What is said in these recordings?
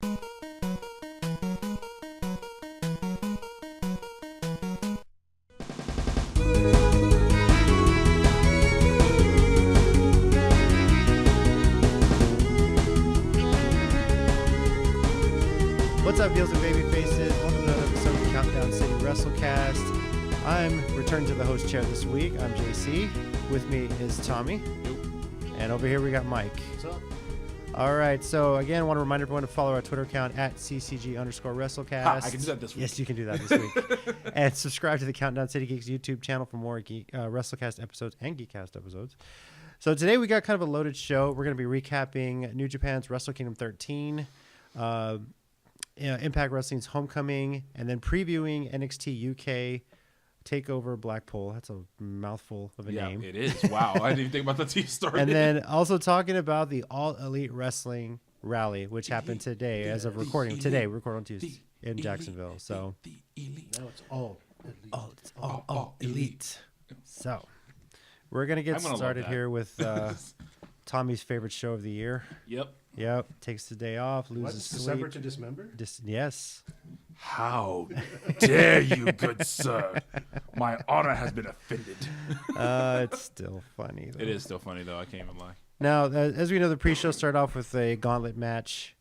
What's up, heels and baby faces? Welcome to another episode of the Countdown City WrestleCast. I'm returned to the host chair this week. I'm JC. With me is Tommy. And over here we got Mike. What's up? All right, so again, I want to remind everyone to follow our Twitter account at CCG_WrestleCast. I can do that this week. Yes, you can do that this week. And subscribe to the Countdown City Geeks YouTube channel for more WrestleCast episodes and Geekcast episodes. So today we got kind of a loaded show. We're going to be recapping New Japan's Wrestle Kingdom 13, Impact Wrestling's Homecoming, and then previewing NXT UK TakeOver Blackpool. That's a mouthful of a name. Yeah, it is. Wow. I didn't even think about the team started. And then also talking about the All Elite Wrestling Rally, which happened today as of recording. Today, we record on Tuesday in Jacksonville. So now it's all elite. Oh, it's all elite. So we're going to get started here with Tommy's favorite show of the year. Yep. Takes the day off, loses sleep. December to dismember? Yes. How dare you, good sir? My honor has been offended. It's still funny, though. It is still funny, though. I can't even lie. Now, as we know, the pre-show started off with a gauntlet match.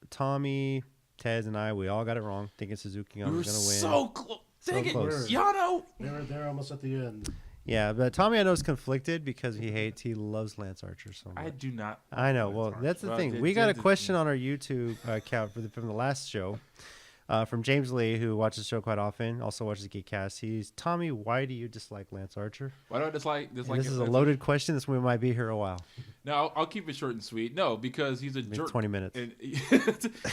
Tommy, Tez, and I, we all got it wrong, thinking Suzuki was going to win. So close. Dang it, close. Yano. They're almost at the end. Yeah, but Tommy, I know, is conflicted because he loves Lance Archer so much. I do not. I know. Well, that's the thing. We got a question on our YouTube account from the last show from James Lee, who watches the show quite often, also watches Geekcast. He's, Tommy, why do you dislike Lance Archer? Why do I dislike this is a loaded question. This one might be here a while. No, I'll keep it short and sweet. No, because he's a jerk. 20 minutes.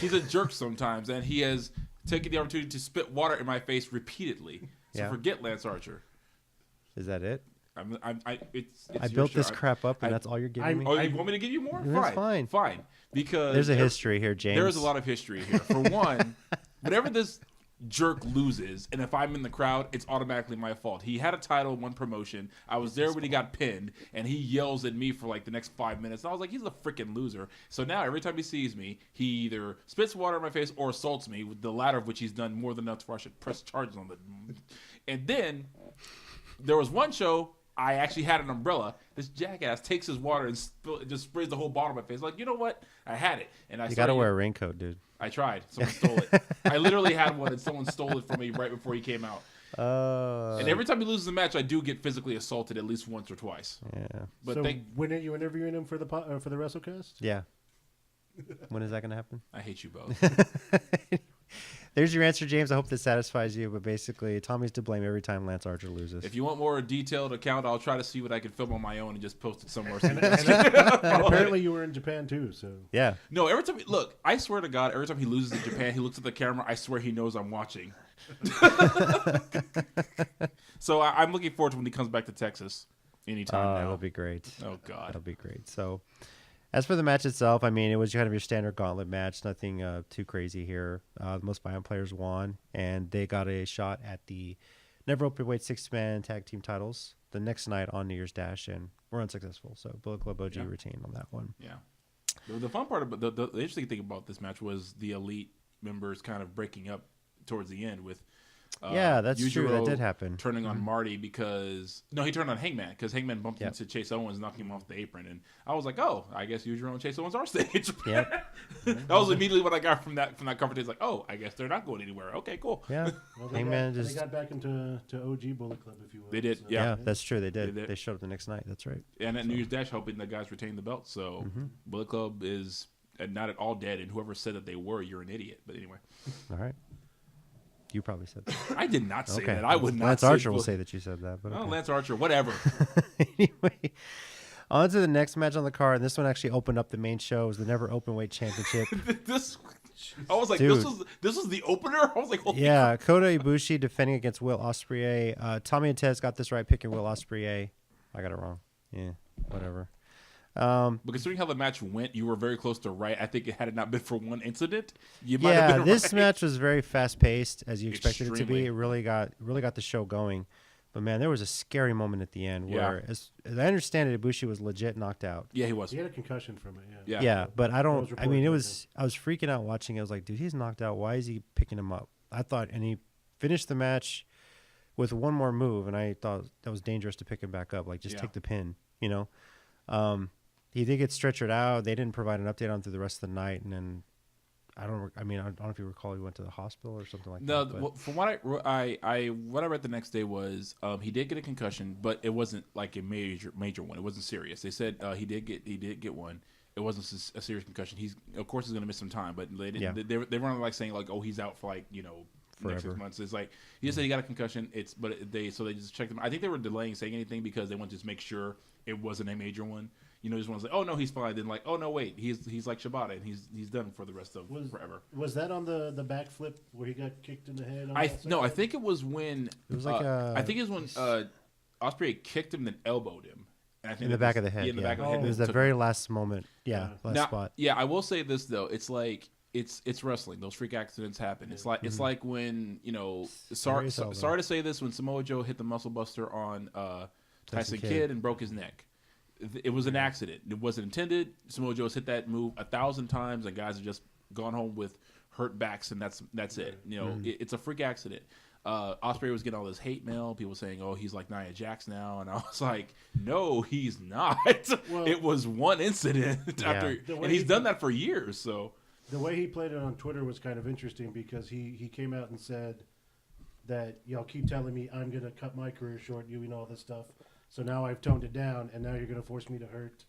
He's a jerk sometimes, and he has taken the opportunity to spit water in my face repeatedly. So forget Lance Archer. Is that it? It's I built this crap up, and that's all you're giving me? Oh, you want me to give you more? That's Fine. Because there's a history here, James. There is a lot of history here. For one, whenever this jerk loses, and if I'm in the crowd, it's automatically my fault. He had a title, one promotion. I was there when he got pinned, and he yells at me for like the next 5 minutes. And I was like, he's a freaking loser. So now every time he sees me, he either spits water in my face or assaults me, with the latter of which he's done more than enough to I should press charges on the. And then there was one show I actually had an umbrella. This jackass takes his water and just sprays the whole bottle of my face. Like, you know what? I had it, and you gotta wear a raincoat, dude. I tried. Someone stole it. I literally had one, and someone stole it from me right before he came out. And every time he loses a match, I do get physically assaulted at least once or twice. Yeah. But so when are you interviewing him for the WrestleCast? Yeah. When is that gonna happen? I hate you both. There's your answer, James. I hope this satisfies you. But basically, Tommy's to blame every time Lance Archer loses. If you want more detailed account, I'll try to see what I can film on my own and just post it somewhere. and apparently you were in Japan too, so yeah. No, every time look, I swear to God, every time he loses in Japan, he looks at the camera. I swear he knows I'm watching. So I'm looking forward to when he comes back to Texas anytime now. That'll be great. Oh God, that'll be great. So. As for the match itself, I mean, it was kind of your standard gauntlet match. Nothing too crazy here. The most violent players won, and they got a shot at the Never Openweight 6-man tag team titles the next night on New Year's Dash, and were unsuccessful. So Bullet Club OG retained on that one. Yeah. The fun part about the interesting thing about this match was the Elite members kind of breaking up towards the end with. That's true. That did happen. Turning on Marty because he turned on Hangman because Hangman bumped into Chase Owens, knocking him off the apron, and I was like, oh, I guess Yujiro and Chase Owens are stage. Yep. That was immediately what I got from that conversation. Like, oh, I guess they're not going anywhere. Okay, cool. Yeah. Well, they got back into OG Bullet Club, if you will. They did. So. Yeah, that's true. They did. They showed up the next night. That's right. And at New Year's Dash, hoping the guys retain the belt. So Bullet Club is not at all dead, and whoever said that they were, you're an idiot. But anyway. All right. You probably said that. I did not say that. I would not. Lance Archer will say that you said that. But okay. Lance Archer, whatever. Anyway, on to the next match on the card. This one actually opened up the main show. It was the Never Openweight Championship. I was like, Dude. this was the opener? I was like, holy crap. Kota Ibushi defending against Will Ospreay. Tommy and Tez got this right, picking Will Ospreay. I got it wrong. Yeah, whatever. But considering how the match went, you were very close to right. I think had it not been for one incident, you might have been this right. match was very fast paced, as you expected it to be. Extremely. It really got the show going. But man, there was a scary moment at the end where, as I understand it, Ibushi was legit knocked out. Yeah, he was. He had a concussion from it. Yeah. Yeah, but I don't. I mean, reported I was freaking out watching it. I was like, dude, he's knocked out. Why is he picking him up? I thought, and he finished the match with one more move, and I thought that was dangerous to pick him back up. Like, just take the pin, you know. He did get stretchered out. They didn't provide an update on through the rest of the night, and then I don't know if you recall, he went to the hospital or something like that. No, well, from what I read the next day was he did get a concussion, but it wasn't like a major one. It wasn't serious. They said he did get one. It wasn't a serious concussion. He's of course he's going to miss some time, but they didn't. They weren't like saying like, oh, he's out for like forever. Next 6 months. It's like he just said he got a concussion. They just checked him. I think they were delaying saying anything because they wanted to just make sure it wasn't a major one. Just want to say, oh no, he's fine. Then like, oh no, wait, he's like Shibata and he's done for the rest of forever. Was that on the backflip where he got kicked in the head? I think it was when it was like I think it was when Ospreay kicked him then elbowed him. And I think in the back of the head. In the back of the head. It was the very last moment. Last spot. Yeah, I will say this though. It's like it's wrestling. Those freak accidents happen. It's like it's like when sorry to say this, when Samoa Joe hit the muscle buster on Tyson Kidd and broke his neck. It was an accident. It wasn't intended. Samoa Joe's hit that move 1,000 times, and guys have just gone home with hurt backs, and that's it. It's a freak accident. Ospreay was getting all this hate mail. People saying, "Oh, he's like Nia Jax now," and I was like, "No, he's not. Well, it was one incident after, and he's done that for years." So the way he played it on Twitter was kind of interesting because he came out and said that y'all keep telling me I'm gonna cut my career short, all this stuff. So now I've toned it down, and now you're going to force me to hurt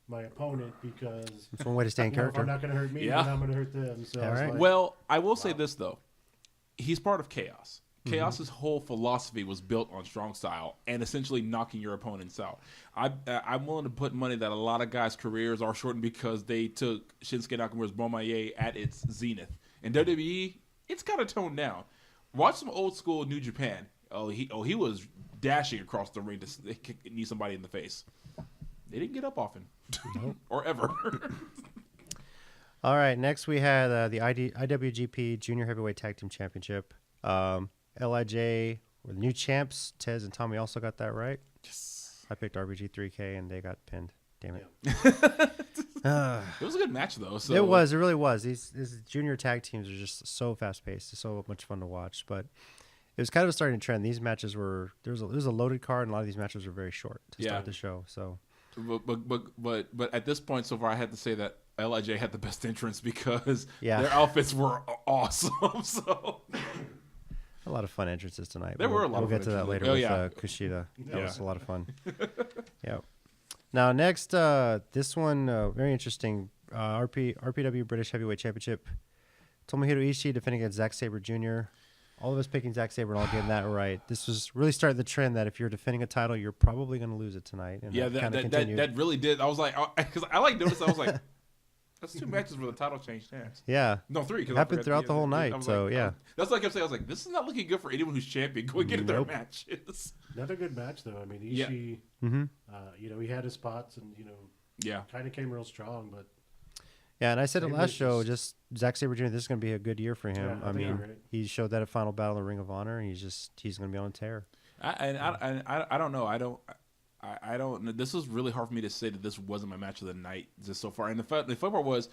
my opponent because it's one way to stay in character. If I'm not going to hurt me, then I'm going to hurt them. So well, I will say this though, he's part of Chaos. Chaos's whole philosophy was built on strong style and essentially knocking your opponents out. I'm willing to put money that a lot of guys' careers are shortened because they took Shinsuke Nakamura's Bomaye at its zenith. In WWE, it's kind of toned down. Watch some old school New Japan. He was dashing across the ring to knee somebody in the face. They didn't get up often, or ever. All right, next we had the IWGP Junior Heavyweight Tag Team Championship. LIJ were the new champs. Tez and Tommy also got that right. Yes. I picked RBG3K and they got pinned. Damn it. It was a good match though. So. It was. It really was. These junior tag teams are just so fast paced. It's so much fun to watch. But it was kind of a starting trend. These matches were there was a loaded card, and a lot of these matches were very short to start the show. So, but at this point so far, I had to say that LIJ had the best entrance because their outfits were awesome. So a lot of fun entrances tonight. There were a lot. We'll get to that later with Kushida. That was a lot of fun. Yeah. Now next, this one very interesting. RPW British Heavyweight Championship. Tomohiro Ishii defending against Zack Sabre Jr. All of us picking Zack Sabre and all getting that right. This was really starting the trend that if you're defending a title, you're probably going to lose it tonight. And that really did. I was like, because I noticed. I was like, that's 2 matches where the title changed hands. Yeah. No, 3. It happened throughout the whole night. So, like, that's what I kept saying. I was like, this is not looking good for anyone who's champion. Go and get in their matches. Another good match, though. I mean, Ishii, he had his spots and, kind of came real strong. But yeah, and I said it last show, just Zack Sabre Jr., this is going to be a good year for him. Yeah, I mean, he showed that at Final Battle in Ring of Honor, and he's going to be on a tear. I don't know. I don't. This was really hard for me to say that this wasn't my match of the night just so far. And the fun part was,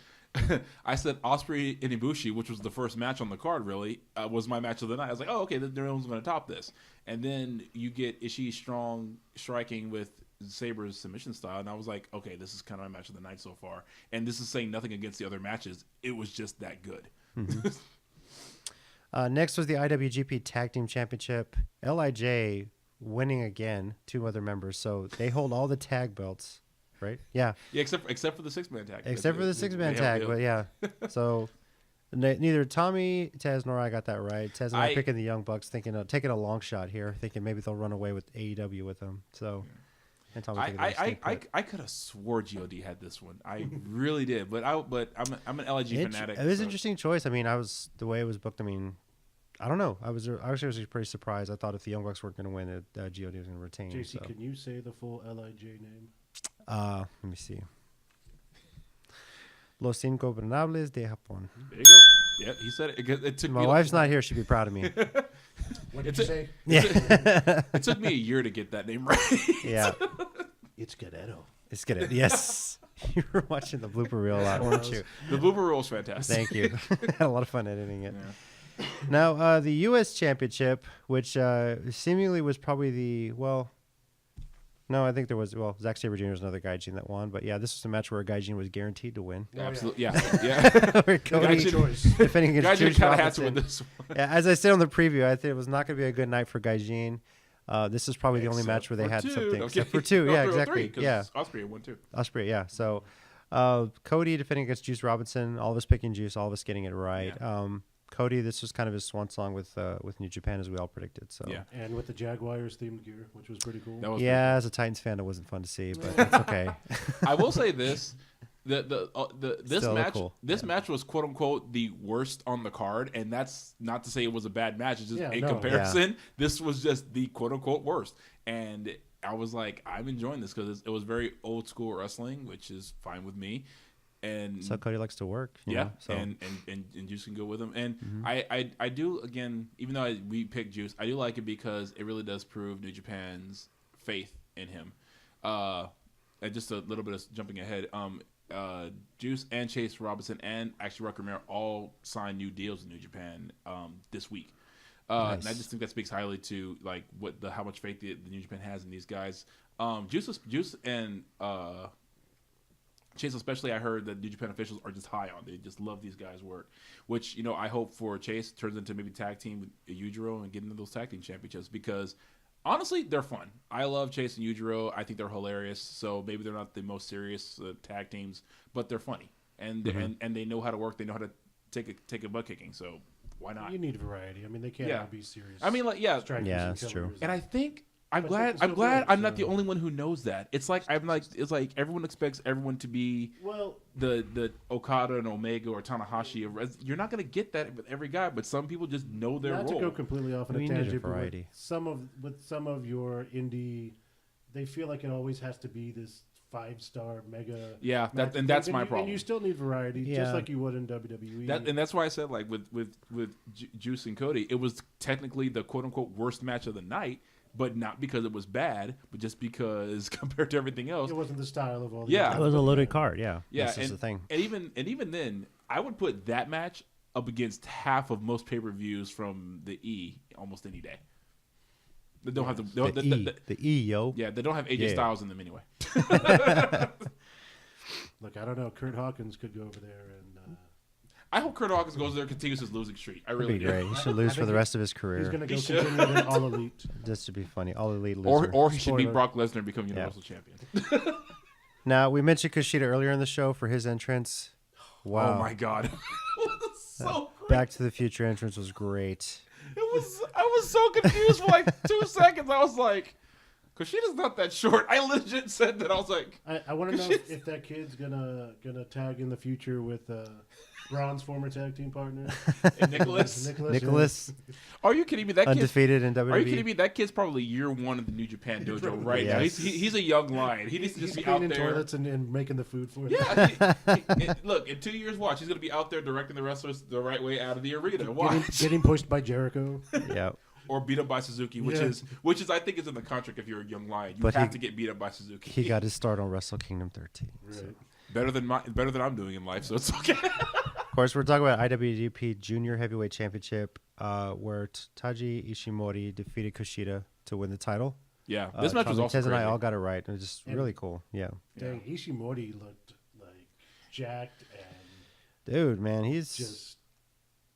I said Ospreay and Ibushi, which was the first match on the card. Really, was my match of the night. I was like, oh, okay, no one's going to top this. And then you get Ishii strong striking with Sabre's submission style, and I was like, okay, this is kind of my match of the night so far. And this is saying nothing against the other matches. It was just that good. Next was the IWGP Tag Team Championship. LIJ winning again, 2 other members, so they hold all the tag belts, right? Yeah. Yeah, except for the 6-man tag. Except for the 6-man tag, but yeah. So neither Tommy, Tez, nor I got that right. Tez and I picking the Young Bucks, thinking of taking a long shot here, thinking maybe they'll run away with AEW with them. So. And Tommy I could have swore God had this one. I really did, but I'm an LIG fanatic. It was an interesting choice. I mean, the way it was booked. I mean, I don't know. I was pretty surprised. I thought if the Young Bucks weren't going to win, God was going to retain. JC, can you say the full LIJ name? Let me see. Los Ingobernables de Japón. There you go. Yeah, he said it. It took My wife's not here. She'd be proud of me. What did you say? It took me a year to get that name right. Yeah. It's Guerrero. It's good. Yes. You were watching the blooper reel a lot, weren't you? The blooper reel was fantastic. Thank you. Had a lot of fun editing it. Yeah. Now, the U.S. Championship, which seemingly was probably no, I think there was, Zack Sabre Jr. was another Gaijin that won. But yeah, this was a match where a Gaijin was guaranteed to win. Absolutely. Yeah. Where Cody Gaijin- defending against Gaijin Juice kind of had to Robinson. win this one. Yeah, as I said on the preview, I think it was not going to be a good night for Gaijin. This is probably the only match where they had something. Except for two. No, Yeah, there were exactly. three, 'cause Yeah. Ospreay won too. Ospreay, yeah. So Cody defending against Juice Robinson, all of us picking Juice, all of us getting it right. Yeah. Cody, this was kind of his swan song with New Japan, as we all predicted. So Yeah. And with the Jaguars themed gear, which was pretty cool. That was yeah, as a Titans fan, it wasn't fun to see, but that's okay. I will say this: this Still match, cool. match was quote unquote the worst on the card, and that's not to say it was a bad match. It's just Yeah, a no. comparison. This was just the quote unquote worst, and I was like, I'm enjoying this because it was very old school wrestling, which is fine with me. And So Cody likes to work. you yeah, know, so. and Juice can go with him. And I do, again, even though we picked Juice, I do like it because it really does prove New Japan's faith in him. And just a little bit of jumping ahead. Juice and Chase Robinson and actually Rucker Romero all signed new deals in New Japan this week. Nice. And I just think that speaks highly to like how much faith the New Japan has in these guys. Juice and Chase especially, I heard that New Japan officials are just high on. They just love these guys' work, which, you know, I hope for Chase turns into maybe tag team with Yujiro and getting into those tag team championships because honestly, they're fun. I love Chase and Yujiro. I think they're hilarious. So maybe they're not the most serious tag teams, but they're funny and and they know how to work. They know how to take a butt kicking. So why not? You need variety. I mean, they can't all be serious. I mean, like, yeah, strikers Yeah, and that's true. killers. and I think I'm But glad. it's I'm still glad good, I'm not so- the only one who knows that. It's like everyone expects everyone to be Well, the Okada and Omega or Tanahashi. You're not gonna get that with every guy, but some people just know their not role. to go completely off on We a need a tangent, but variety. with some of your indie, they feel like it always has to be this 5-star mega. Yeah, match. and that's my And problem. you still need variety, Yeah. just like you would in WWE. And that's why I said like with Juice and Cody, it was technically the quote unquote worst match of the night, but not because it was bad, but just because compared to everything else. it wasn't the style of all. The Yeah. It was a loaded card, yeah. Yeah, This is the thing. And even then, I would put that match up against half of most pay-per-views from the E almost any day. They don't have The E, yo. yeah, they don't have AJ Yeah. Styles in them anyway. Look, I don't know. Kurt Hawkins could go over there and I hope Kurt Hawkins goes there, continues his losing streak. I That'd really be do. great. He should lose for the rest of his he's career. going to go He should. continue in All Elite. Just to be funny. All elite loser. Or he should beat Spoiler. Brock Lesnar and become Universal Champion. Now, we mentioned Kushida earlier in the show for his entrance. Wow. Oh my god, it was so great. Back to the Future entrance was great. I was so confused for like 2 seconds. I was like, Kushida's not that short. I legit said that. I was like, I want to know if that kid's gonna tag in the future with Ron's former tag team partner, and Nicholas. Nicholas, Are you kidding me? That kid. undefeated in WWE. Are you kidding me? That kid's probably year one of the New Japan dojo right now. Yes. He's a young lion. He needs to He's just be out cleaning there. toilets and making the food for them. Yeah. Look, in 2 years, watch. He's gonna be out there directing the wrestlers the right way out of the arena. Watch. Getting pushed by Jericho. Yeah. Or beat up by Suzuki, which Yeah. is I think is in the contract if you're a young lion. You But have he- to get beat up by Suzuki. He got his start on Wrestle Kingdom 13. So. Right. better than I'm doing in life, so it's okay. Of course, we're talking about IWGP Junior Heavyweight Championship, where Taji Ishimori defeated Kushida to win the title. Yeah, this match was Tommy also Tez and I crazy. all got it right. It was just And- really cool. Yeah. Dang, Ishimori looked like jacked and Dude, man, he's just.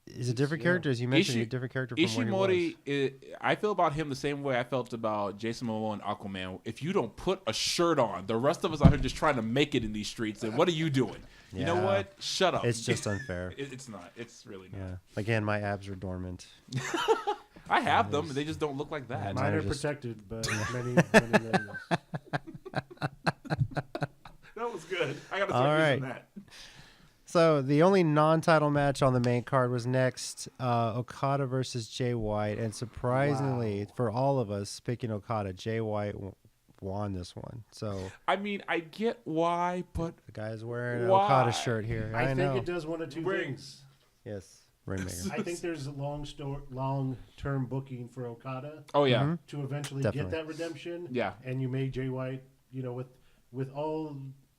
a different yeah. character. As you mentioned, he's a different character from where he was. I feel about him the same way I felt about Jason Momoa and Aquaman. If you don't put a shirt on, the rest of us out here just trying to make it in these streets, then what are you doing? You know Yeah. what? Shut up. It's just unfair. It's not. It's really not. Yeah. Again, my abs are dormant. I have them. They just don't look like that. Mine Mine are are just- protected by many layers. That was good. I got to All start right. using that. So the only non-title match on the main card was next, Okada versus Jay White, and surprisingly for all of us picking Okada, Jay White won this one. So I mean, I get why, but the guy's wearing an Why? Okada shirt here. I I think know. it does one of two Rings. things. Yes. Rainmaker. I think there's a long-term booking for Okada Oh yeah, Mhm. to eventually Definitely. get that redemption. yeah. And you made Jay White, with all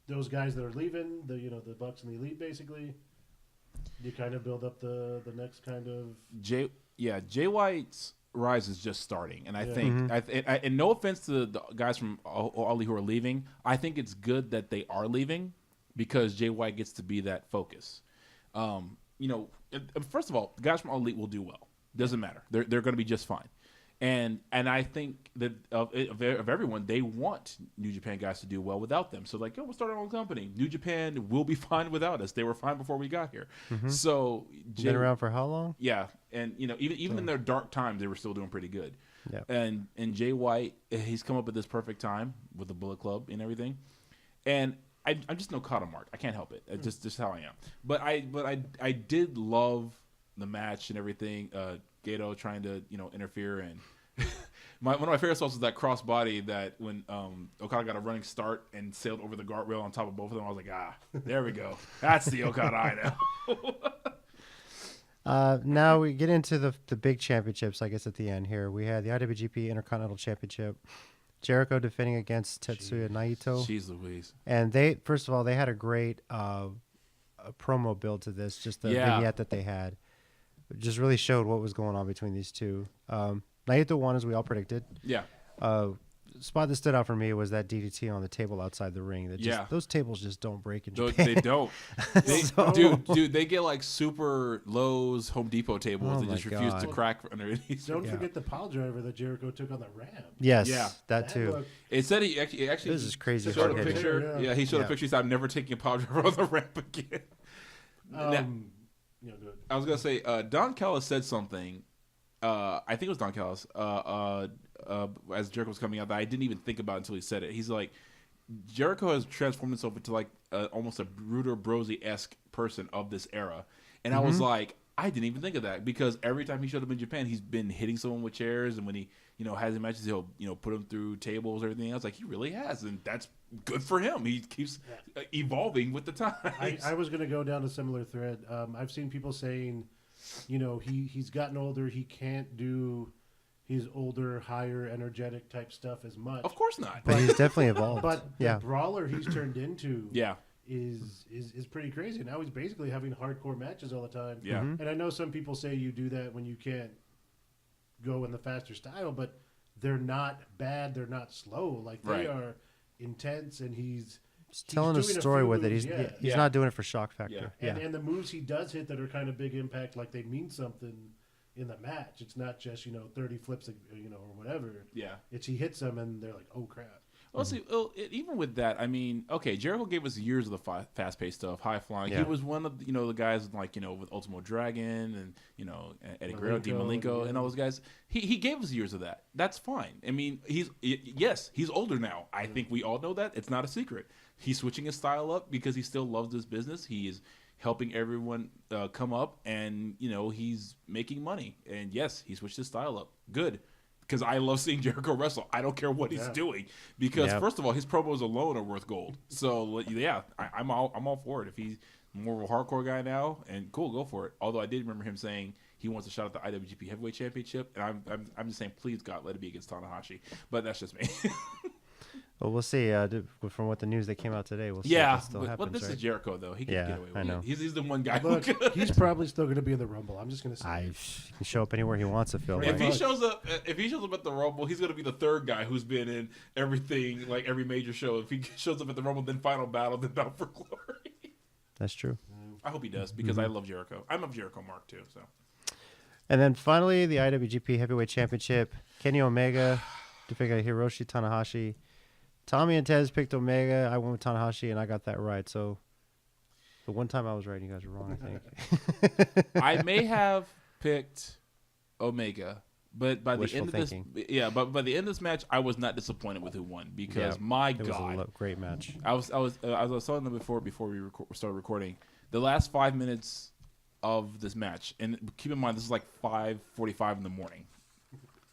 those guys that are leaving, the Bucks and the Elite, basically, you kind of build up the next kind of. Jay White's rise is just starting, and I Yeah. think, and no offense to the guys from Ollie who are leaving, I think it's good that they are leaving because Jay White gets to be that focus. First of all, the guys from All Elite will do well. Doesn't matter. They're going to be just fine. And I think that of everyone, they want New Japan guys to do well without them. So we'll start our own company. New Japan will be fine without us. They were fine before we got here. So Been around for how long? yeah, and even in their dark times, they were still doing pretty good. Yeah. And Jay White, he's come up at this perfect time with the Bullet Club and everything. And I'm just no Okada mark. I can't help it. It's just how I am. But I did love the match and everything. Gato trying to interfere, and one of my favorite spots was that crossbody that when Okada got a running start and sailed over the guardrail on top of both of them. I was like, there we go. That's the Okada I know. Now we get into the big championships, I guess, at the end here. We had the IWGP Intercontinental Championship. Jericho defending against Tetsuya Naito. Jeez Louise. And first of all, they had a great a promo build to this, just the vignette that they had. It just really showed what was going on between these two. Naito won, as we all predicted. Yeah. Spot that stood out for me was that DDT on the table outside the ring. Those tables just don't break in Japan. They don't. Dude, they get like super Lowe's Home Depot tables that just refuse to crack underneath. Don't forget the pile driver that Jericho took on the ramp. Yes, Yeah. that too. It said he actually This is crazy. showed a hard-hitting. picture. Yeah, he showed a picture. He said, "I'm never taking a power driver on the ramp again." Good. I was gonna say Don Callis said something. I think it was Don Callis. As Jericho was coming out, that I didn't even think about until he said it. He's like, Jericho has transformed himself into like almost a Bruder Brosy-esque person of this era, and I was like, I didn't even think of that because every time he showed up in Japan, he's been hitting someone with chairs, and when he has his matches, he'll put them through tables or everything else. Like he really has, and that's good for him. He keeps evolving with the times. I was going to go down a similar thread. I've seen people saying, he's gotten older. He can't do his older, higher, energetic type stuff as much. Of course not. But he's definitely evolved. But the brawler he's turned into Yeah. is pretty crazy. Now he's basically having hardcore matches all the time. Yeah. And I know some people say you do that when you can't go in the faster style, but they're not bad. They're not slow. Like they are intense, and he's telling a doing story few with it. moves, He's not doing it for shock factor. And the moves he does hit that are kind of big impact, like they mean something in the match. It's not just 30 flips, or whatever. Yeah. It's he hits them and they're like, oh crap. Well, see, even with that, I mean, okay, Jericho gave us years of the fast-paced stuff, high-flying. Yeah. He was one of the guys with Ultimo Dragon and Eddie Guerrero, Dean Malenko, and all those guys. He gave us years of that. That's fine. I mean, he's older now. I think we all know that. It's not a secret. He's switching his style up because he still loves this business. He is helping everyone come up, and he's making money. And yes, he switched his style up. Good. Because I love seeing Jericho wrestle. I don't care what he's doing. Because first of all, his promos alone are worth gold. So I'm all for it. If he's more of a hardcore guy now, and cool, go for it. Although I did remember him saying he wants a shot at the IWGP Heavyweight Championship, and I'm just saying, please God, let it be against Tanahashi. But that's just me. Well, we'll see. From what the news that came out today, we'll see if that still happens. But this is Jericho, though. He can get away with I know. it. He's the one guy Look, who could. he's probably still going to be in the Rumble. I'm just going to say. He can show up anywhere he wants to feel If like. he shows up at the Rumble, he's going to be the third guy who's been in everything, like every major show. If he shows up at the Rumble, then Final Battle, then Bound for Glory. That's true. I hope he does because I love Jericho. I'm a Jericho mark too. So. And then finally, the IWGP Heavyweight Championship. Kenny Omega defeated Hiroshi Tanahashi. Tommy and Tez picked Omega. I went with Tanahashi, and I got that right. So the one time I was right, you guys were wrong, I think. I may have picked Omega, but by Wishful the end thinking. of but by the end of this match, I was not disappointed with who won because it was a great match. I was telling them before we started recording. The last 5 minutes of this match, and keep in mind this is like 5:45 in the morning,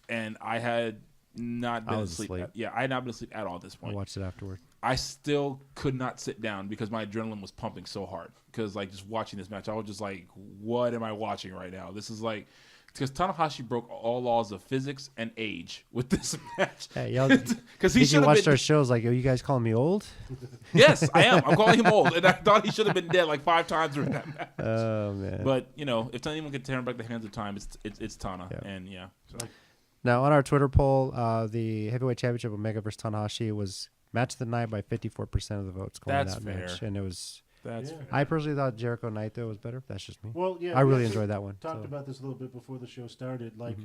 and I had not been asleep. I had not been asleep at all at this point. I watched it afterward. I still could not sit down because my adrenaline was pumping so hard. Because like just watching this match, I was just like, "What am I watching right now?" This is like because Tanahashi broke all laws of physics and age with this match. Hey, y'all, because he you should have watched been. our shows like, "Yo, you guys calling me old?" Yes, I am. I'm calling him old, and I thought he should have been dead like 5 times during that match. Oh man! But if anyone can turn back the hands of time, it's Tana, Yeah. and yeah. So. Now on our Twitter poll, the heavyweight championship Omega versus Tanahashi was match of the night by 54% of the votes going That's that fair. match, and it was. That's Yeah. fair. I personally thought Jericho Naito was better. That's just me. Well, yeah, I we really actually enjoyed that one. Talked so. about this a little bit before the show started. Like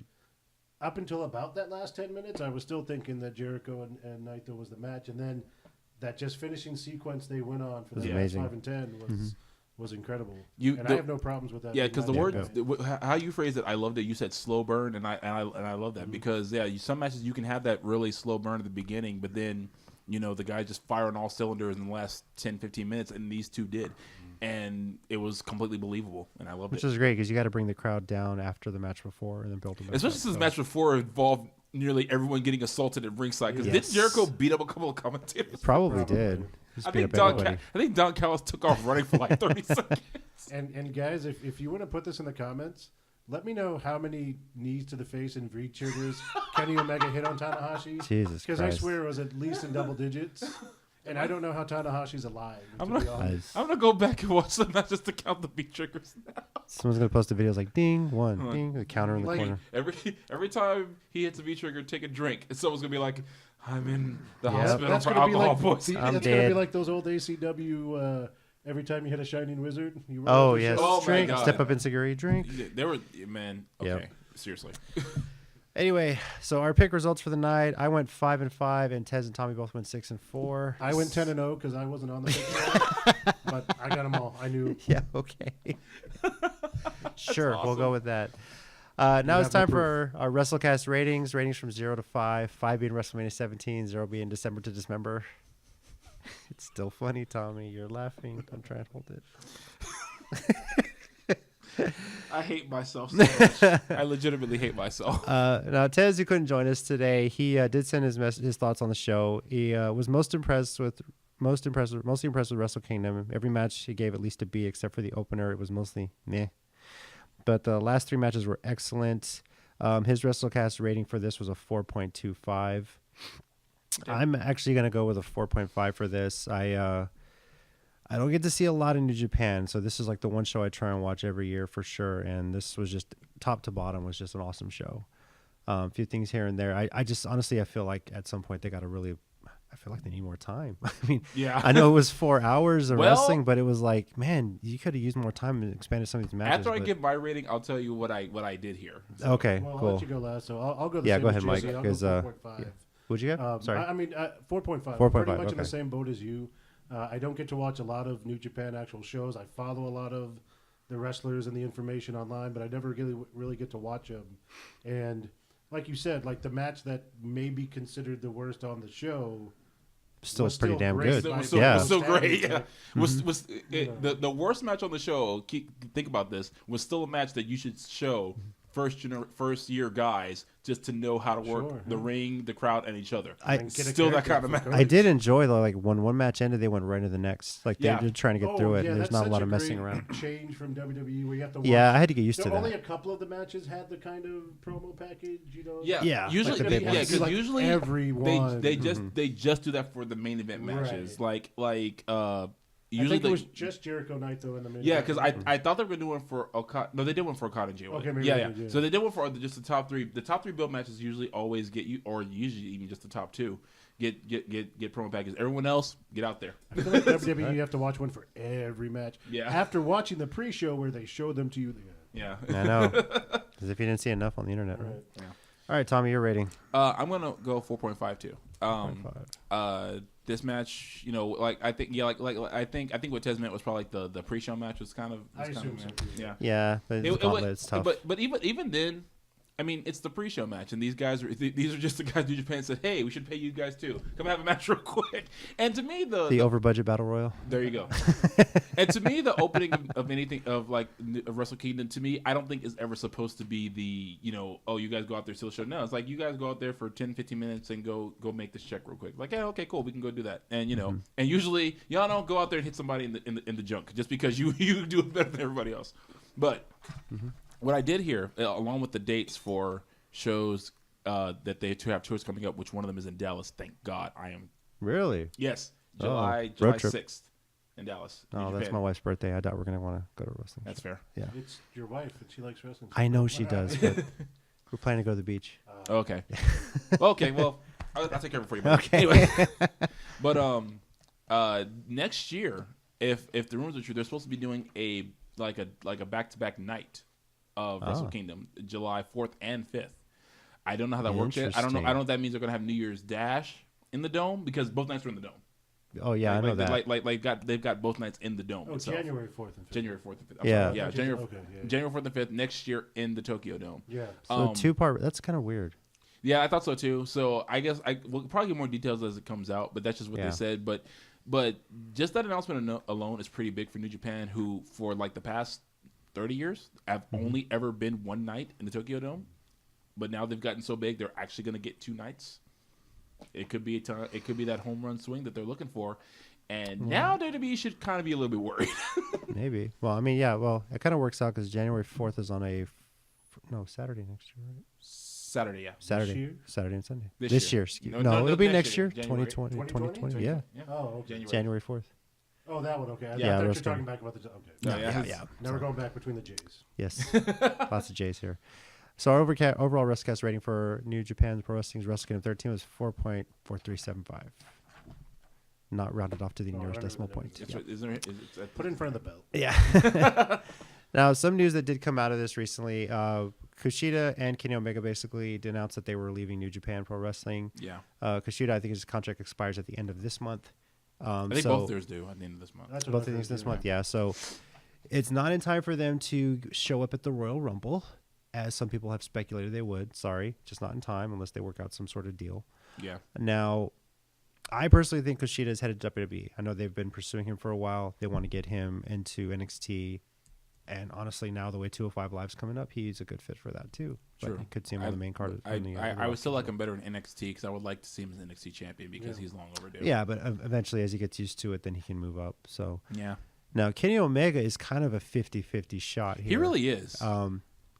up until about that last 10 minutes, I was still thinking that Jericho and Naito was the match, and then that just finishing sequence they went on for was the last amazing. 5 and 10 was incredible. You- I have no problems with that. Yeah, because the match. word how you phrased it, I loved it. You said slow burn, and I love that because some matches you can have that really slow burn at the beginning, but then the guy just firing all cylinders in the last 10, 15 minutes, and these two did, and it was completely believable, and I loved Which it. is great because you got to bring the crowd down after the match before and then build them back Especially up, since so. the match before involved nearly everyone getting assaulted at ringside. Because Yes. didn't Jericho beat up a couple of commentators? Probably did. Just beat up everybody. I think Don Callis took off running for like 30 seconds. And guys, if you want to put this in the comments, let me know how many knees to the face and V triggers Kenny Omega hit on Tanahashi. Jesus Because I Christ. swear it was at least in double digits. And I don't know how Tanahashi's alive. I'm To not- be honest. I'm going to go back and watch the match just to count the beat triggers now. Someone's gonna post the videos like ding one, Huh. ding, the counter in the Like- corner. Every time he hits a V trigger, take a drink. And someone's going to be like, I'm in the Yep. hospital That's for gonna be alcohol like poisoning. I'm that's gonna dead. be like those old ACW. Every time you hit a Shining Wizard, you roll Oh up the yes, show. Oh, my drink, God. step up in cigarette, drink. They were, man, okay. Yep. Seriously. Anyway, so our pick results for the night. I went 5-5, and Tez and Tommy both went 6-4. I went 10-0 because I wasn't on the pick, but I got them all. I knew. Yeah, okay. Sure, we'll go awesome. with that. Now You it's have no time for our WrestleCast ratings. Ratings from 0 to 5. 5 being WrestleMania 17, 0 being December to Dismember. It's still funny, Tommy. You're laughing. I'm trying to hold it. I hate myself so much. I legitimately hate myself. Now, Tez, who couldn't join us today, he did send his thoughts on the show. He was mostly impressed with Wrestle Kingdom. Every match he gave at least a B, except for the opener. It was mostly meh. But the last 3 matches were excellent. His WrestleCast rating for this was a 4.25. I'm actually going to go with a 4.5 for this. I don't get to see a lot in New Japan, so this is like the one show I try and watch every year for sure. And this was just top to bottom was just an awesome show. A few things here and there. I just honestly I feel like at some point they got to really. I feel like they need more time. I mean, Yeah. I know it was 4 hours of Well- wrestling, but it was like, man, you could have used more time and expanded some of these matches. After I but- give my rating, I'll tell you what I did here. So, okay, Well, I'll cool. let you go last, so I'll go the Yeah, same go as ahead, Mike, Jesse. I'll 'cause, go 4.5. yeah. What'd you get? Sorry. I mean, 4.5. 4.5, Pretty much in okay. the same boat as you. I don't get to watch a lot of New Japan actual shows. I follow a lot of the wrestlers and the information online, but I never really get to watch them. And like you said, like the match that may be considered the worst on the show Still was pretty damn great. good. It Like, was so, Yeah. it was so great. Yeah. Like, The worst match on the show? Think about this. Was still a match that you should show first year guys just to know how to work Sure, the yeah. ring, the crowd, and each other. I- and get a Still that character kind of for match. Cody. I did enjoy though, like when one match ended, they went right into the next. Like Yeah. they're trying to get through it, and there's that's not a such lot of messing great around. Change from WWE where you have to watch. Yeah, I had to get used to Only that. a couple of the matches had the kind of promo package, you know. Yeah, Yeah, Usually, like the big yeah, ones. because Like usually everyone. they just do that for the main event matches. Right. Usually I think it was just Jericho Naito in the middle. Yeah, because I thought they were doing one for Okada. No, they did one for Okada and Jay White. Okay, maybe yeah, they yeah. did, yeah. So they did one for just the top 3. The top 3 build matches usually always get you, or usually even just the top 2 get promo packages. Everyone else, get out there. I feel like WWE, you have to watch one for every match. Yeah. After watching the pre-show where they show them to you. Yeah. I know, as if you didn't see enough on the internet, right? Right. All right, Tommy, your rating. I'm gonna go 4.5 too. This match, like I think, I think what Tez meant was probably like the pre-show match was kind of. I assume so, too. Yeah. Yeah, but it's It- it gauntlet, wa- it's tough. But even then, I mean, it's the pre-show match, and these are just the guys New Japan said, "Hey, we should pay you guys too. Come have a match real quick." And to me, the over budget battle royal. There you go. And to me, the opening of anything of Wrestle Kingdom, to me, I don't think is ever supposed to be the you guys go out there still show. No, it's like you guys go out there for 10, 15 minutes and go make this check real quick. Like, yeah, okay, cool, we can go do that. And and usually y'all don't go out there and hit somebody in the junk just because you do it better than everybody else. But what I did hear, along with the dates for shows that they have tours coming up, which one of them is in Dallas. Thank God, I am. Really? Yes, July road trip. 6th in Dallas. Oh, that's my wife's birthday. I doubt we're gonna want to go to wrestling. That's fair. Yeah. It's your wife, and she likes wrestling. I know she does, but we're planning to go to the beach. Okay. Okay. Well, I'll take care of it for you. Buddy. Okay. Anyway, but next year, if the rumors are true, they're supposed to be doing a back-to-back night of Wrestle Kingdom, July 4th and 5th. I don't know how that works yet. I don't know if that means they're gonna have New Year's Dash in the Dome because both nights are in the Dome. Oh yeah, I know that. They've got both nights in the Dome. Oh, itself. January 4th and 5th. January 4th and 5th. Yeah. January 4th and 5th next year in the Tokyo Dome. Yeah. So 2-part. That's kind of weird. Yeah, I thought so too. So I guess we'll probably get more details as it comes out, but that's just what they said. But just that announcement alone is pretty big for New Japan, who for like the past 30 years have only ever been one night in the Tokyo Dome. But now they've gotten so big, they're actually going to get 2 nights. It could be that home run swing that they're looking for. And now WWE should kind of be a little bit worried. Maybe. Well, I mean, yeah. Well, it kind of works out because January 4th is on Saturday next year, right? Saturday, yeah. Saturday and Sunday. This year. Excuse No, no, it'll be next next year. year. 2020. 2020? Yeah. Oh, okay. January 4th. Oh, that one. Okay. I Yeah, thought you were roast talking game. back about the. Okay. No, Yeah. Now we're going back between the J's. Yes. Lots of J's here. So our overall WrestleCast rating for New Japan Pro Wrestling's Wrestle Kingdom 13 was 4.4375. Not rounded off to the nearest decimal point. Put it in front of the belt. Yeah. Now, some news that did come out of this recently, Kushida and Kenny Omega basically announced that they were leaving New Japan Pro Wrestling. Yeah. Kushida, I think his contract expires at the end of this month. I think both theirs do at the end of this month. That's what Both I've of these heard, this month, yeah. So it's not in time for them to show up at the Royal Rumble, as some people have speculated they would. Sorry, just not in time unless they work out some sort of deal. Yeah. Now, I personally think Kushida is headed to WWE. I know they've been pursuing him for a while. They want to get him into NXT. And honestly, now the way 205 Live's coming up, he's a good fit for that too. But Sure. you could see him on the main card. I would still like him better in NXT because I would like to see him as NXT champion because he's long overdue. Yeah, but eventually as he gets used to it, then he can move up. So Yeah. now Kenny Omega is kind of a 50-50 shot here. He really is.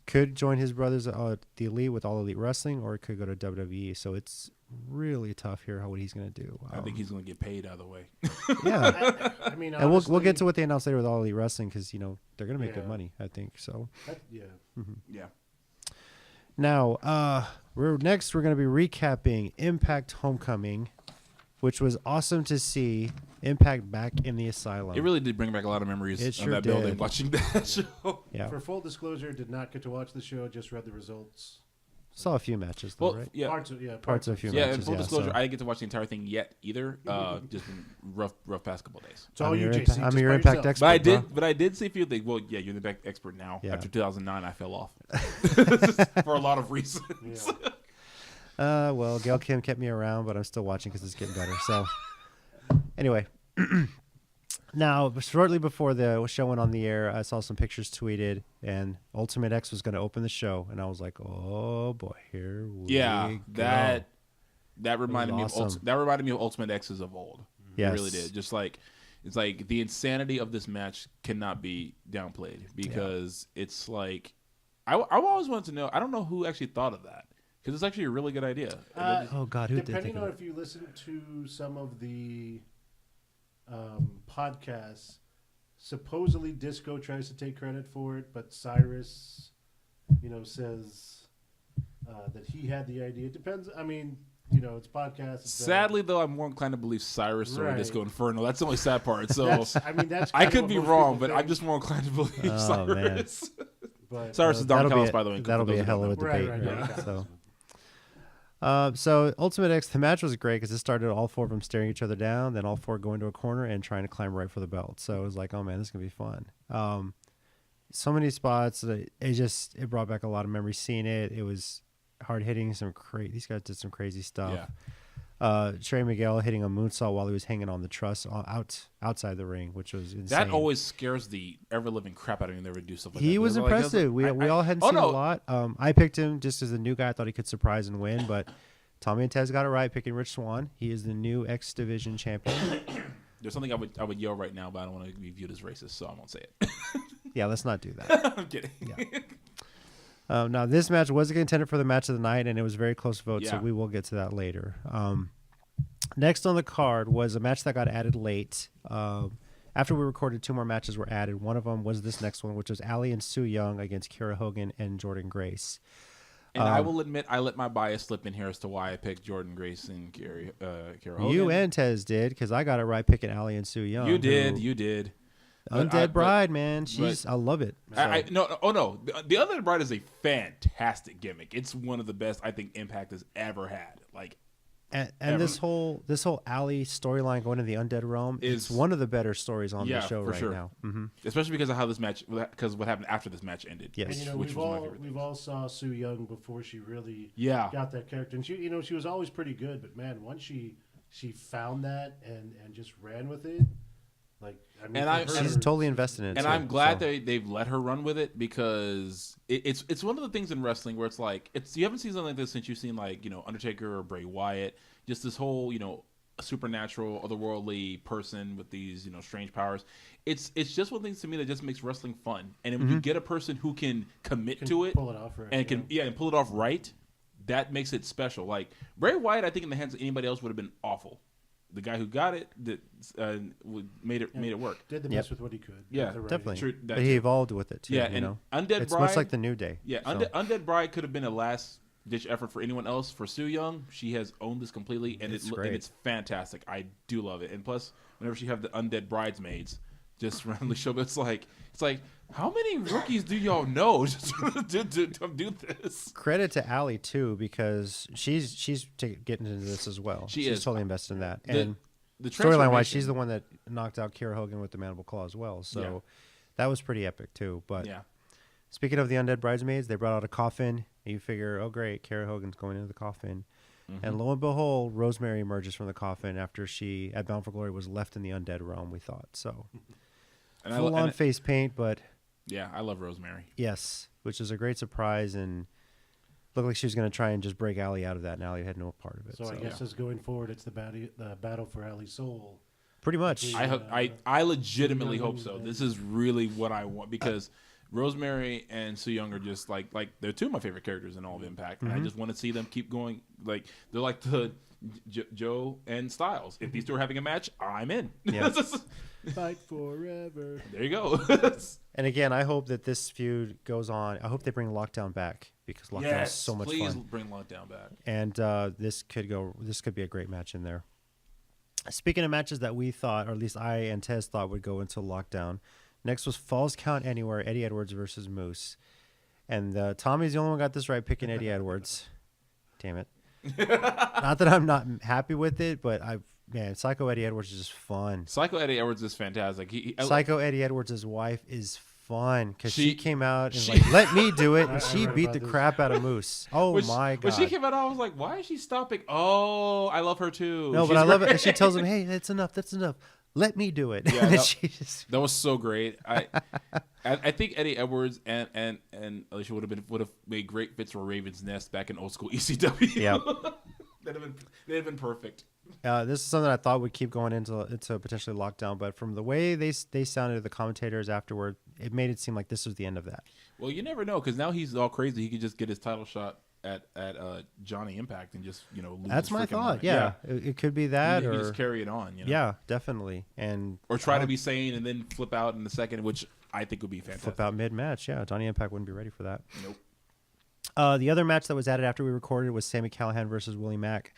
Could join his brothers the Elite with All Elite Wrestling, or could go to WWE. So it's really tough here what he's going to do. I think he's going to get paid out of the way. Yeah. I mean, And we'll get to what they announced later with All Elite Wrestling because, they're going to make good money, I think. So Yeah. Yeah. now, we're going to be recapping Impact Homecoming, which was awesome to see Impact back in the Asylum. It really did bring back a lot of memories It of sure that building did. watching that show. Yeah. For full disclosure, did not get to watch the show. Just read the results. Saw a few matches, though, right? Yeah. Parts of a few Yeah, matches. and full disclosure, so- I didn't get to watch the entire thing yet either. Just been rough past couple days. It's all you, your JC. Impact- I'm just your by Impact yourself. expert. But I did see a few things. Well, yeah, you're the Impact expert now. Yeah. After 2009, I fell off for a lot of reasons. Yeah. Well, Gail Kim kept me around, but I'm still watching because it's getting better. So, anyway, now shortly before the show went on the air, I saw some pictures tweeted, and Ultimate X was going to open the show, and I was like, "Oh boy, here we Yeah, go." that reminded me awesome. of Ultimate X's of old. Yes. It really did. Just like it's like the insanity of this match cannot be downplayed because it's like I always wanted to know. I don't know who actually thought of that because it's actually a really good idea. Oh God, who did Depending think on of it? if you listen to some of the podcasts, supposedly Disco tries to take credit for it, but Cyrus, says that he had the idea. It depends. I mean, it's podcasts. It's, Sadly, though, I'm more inclined to believe Cyrus or Right. Disco Inferno. That's the only sad part. So that's I kind could of be what most wrong, people but I'm think, just more inclined to believe Oh, Cyrus. But, Cyrus is Don That'll be Callis, a- by the way. That'll be a hell of a Right, debate. right, right? yeah. So. So Ultimate X, the match was great because it started all four of them staring each other down, then all four going to a corner and trying to climb right for the belt. So it was like, oh man, this is gonna be fun. So many spots. It brought back a lot of memories seeing it. It was hard hitting. These guys did some crazy stuff. Yeah. Trey Miguel hitting a moonsault while he was hanging on the truss outside the ring, which was insane. That always scares the ever living crap out of me. Never do stuff like that. He was impressive. We all hadn't seen a lot. I picked him just as a new guy. I thought he could surprise and win, but Tommy and Tez got it right picking Rich Swann. He is the new X Division champion. There's something I would yell right now, but I don't want to be viewed as racist, so I won't say it. Yeah, let's not do that. I'm kidding. Yeah. Now, this match was a contender for the match of the night, and it was a very close vote, so Yeah. we will get to that later. Next on the card was a match that got added late. After we recorded, 2 more matches were added. One of them was this next one, which was Ali and Su Yung against Kira Hogan and Jordan Grace. And I will admit, I let my bias slip in here as to why I picked Jordan Grace and Kira Hogan. You and Tez did, because I got it right picking Ali and Su Yung. You did. Undead Bride, man. I love it. No. The Undead Bride is a fantastic gimmick. It's one of the best I think Impact has ever had. Like, and this whole Ali storyline going to the Undead Realm is one of the better stories on the show right now. Mm-hmm. Especially because of how this match, because what happened after this match ended. Yes, and, which was my favorite. We've all saw Su Yung before she really got that character, and she was always pretty good. But man, once she found that and just ran with it. Like, she's totally invested in it. And too, I'm glad they've let her run with it, because it's one of the things in wrestling where it's like you haven't seen something like this since you've seen, like, Undertaker or Bray Wyatt, just this whole supernatural, otherworldly person with these strange powers. It's just one of the things to me that just makes wrestling fun. And when you get a person who can commit to it, pull it off right, and pull it off right, that makes it special. Like Bray Wyatt, I think in the hands of anybody else would have been awful. The guy who got it made it work. Did the best with what he could. Yeah, definitely. True, but he evolved with it too. Yeah, and Undead it's Bride, much like the New Day. Yeah, Undead Bride could have been a last ditch effort for anyone else. For Su Yung, she has owned this completely, and it's fantastic. I do love it. And plus, whenever she have the Undead Bridesmaids just randomly show up, it's like how many rookies do y'all know just to do this? Credit to Ali too, because she's getting into this as well. She's totally invested in that. And the storyline wise, she's the one that knocked out Kira Hogan with the mandible claw as well. So that was pretty epic too. But speaking of the Undead Bridesmaids, they brought out a coffin. And you figure, oh great, Kira Hogan's going into the coffin. Mm-hmm. And lo and behold, Rosemary emerges from the coffin after she, at Bound for Glory, was left in the Undead realm, we thought. So full on face paint, but yeah, I love Rosemary. Yes, which is a great surprise, and looked like she was going to try and just break Ali out of that, and Ali had no part of it. So I guess as going forward, it's the battle for Ali's soul. Pretty much. I legitimately hope so. This is really what I want, because Rosemary and Su Yung are just like they're 2 of my favorite characters in all of Impact, and I just want to see them keep going. Like, they're like the Joe and Styles. If these 2 are having a match, I'm in. Yeah. Fight forever. There you go. And again, I hope that this feud goes on. I hope they bring Lockdown back, because Lockdown is so much fun. Please bring Lockdown back. And this could be a great match in there. Speaking of matches that we thought, or at least I and Tez thought would go into Lockdown, next was Falls Count Anywhere, Eddie Edwards versus Moose. And Tommy's the only one who got this right, picking Eddie Edwards. Damn it. Not that I'm not happy with it, but Psycho Eddie Edwards is just fun. Psycho Eddie Edwards is fantastic. Psycho Eddie Edwards' wife is fun, because she came out and let me do it, and she beat the crap out of Moose. Oh my god! When she came out, I was like, why is she stopping? Oh, I love her too. No, but I love it. And she tells him, "Hey, that's enough. That's enough. Let me do it." Yeah, that was so great. I think Eddie Edwards and Alicia would have made great fits for Raven's Nest back in old school ECW. Yeah. They'd have been perfect. This is something I thought would keep going into potentially Lockdown, but from the way they sounded, the commentators afterward, it made it seem like this was the end of that. Well, you never know, because now he's all crazy. He could just get his title shot at Johnny Impact and just lose. That's my thought. Mind. Yeah. It could be that, or just carry it on. Yeah, definitely, or try to be sane and then flip out in the second, which I think would be fantastic. Flip out mid-match. Yeah, Johnny Impact wouldn't be ready for that. Nope. The other match that was added after we recorded was Sami Callihan versus Willie Mack.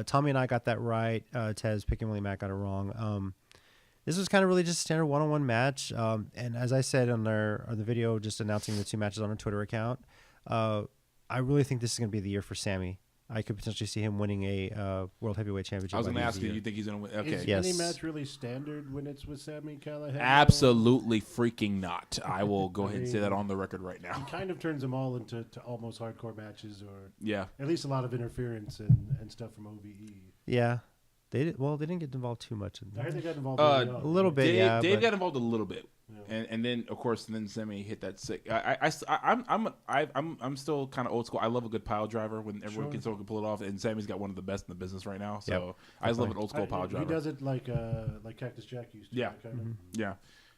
Tommy and I got that right. Tez picking Willie Mack got it wrong. This was kind of really just a standard one-on-one match. And as I said on the video, just announcing the 2 matches on our Twitter account, I really think this is going to be the year for Sami. I could potentially see him winning a World Heavyweight Championship. I was by going to the end ask of the you, year. you think he's going to win? Okay. Is Yes. any match really standard when it's with Sami Callihan? though? Absolutely freaking not. I will go ahead and say that on the record right now. He kind of turns them all into almost hardcore matches, or Yeah. at least a lot of interference and stuff from OVE. Yeah, they didn't get involved too much. I heard they got involved A a little bit. Dave, yeah, Dave but- got involved a little bit, Yeah. and then of course, then Semi hit that sick. I'm still kind of old school. I love a good pile driver when everyone Sure. can pull it off, and Sammy's got one of the best in the business right now. So Yep, I just love an old school pile He driver. does it like Cactus Jack used to. Yeah. Kind of. Yeah.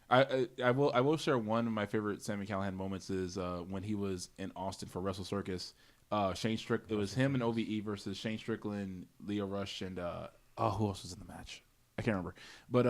I will share one of my favorite Sami Callihan moments is when he was in Austin for Wrestle Circus. Shane Strickland. It was him and OVE versus Shane Strickland, Leo Rush, and who else was in the match? I can't remember. But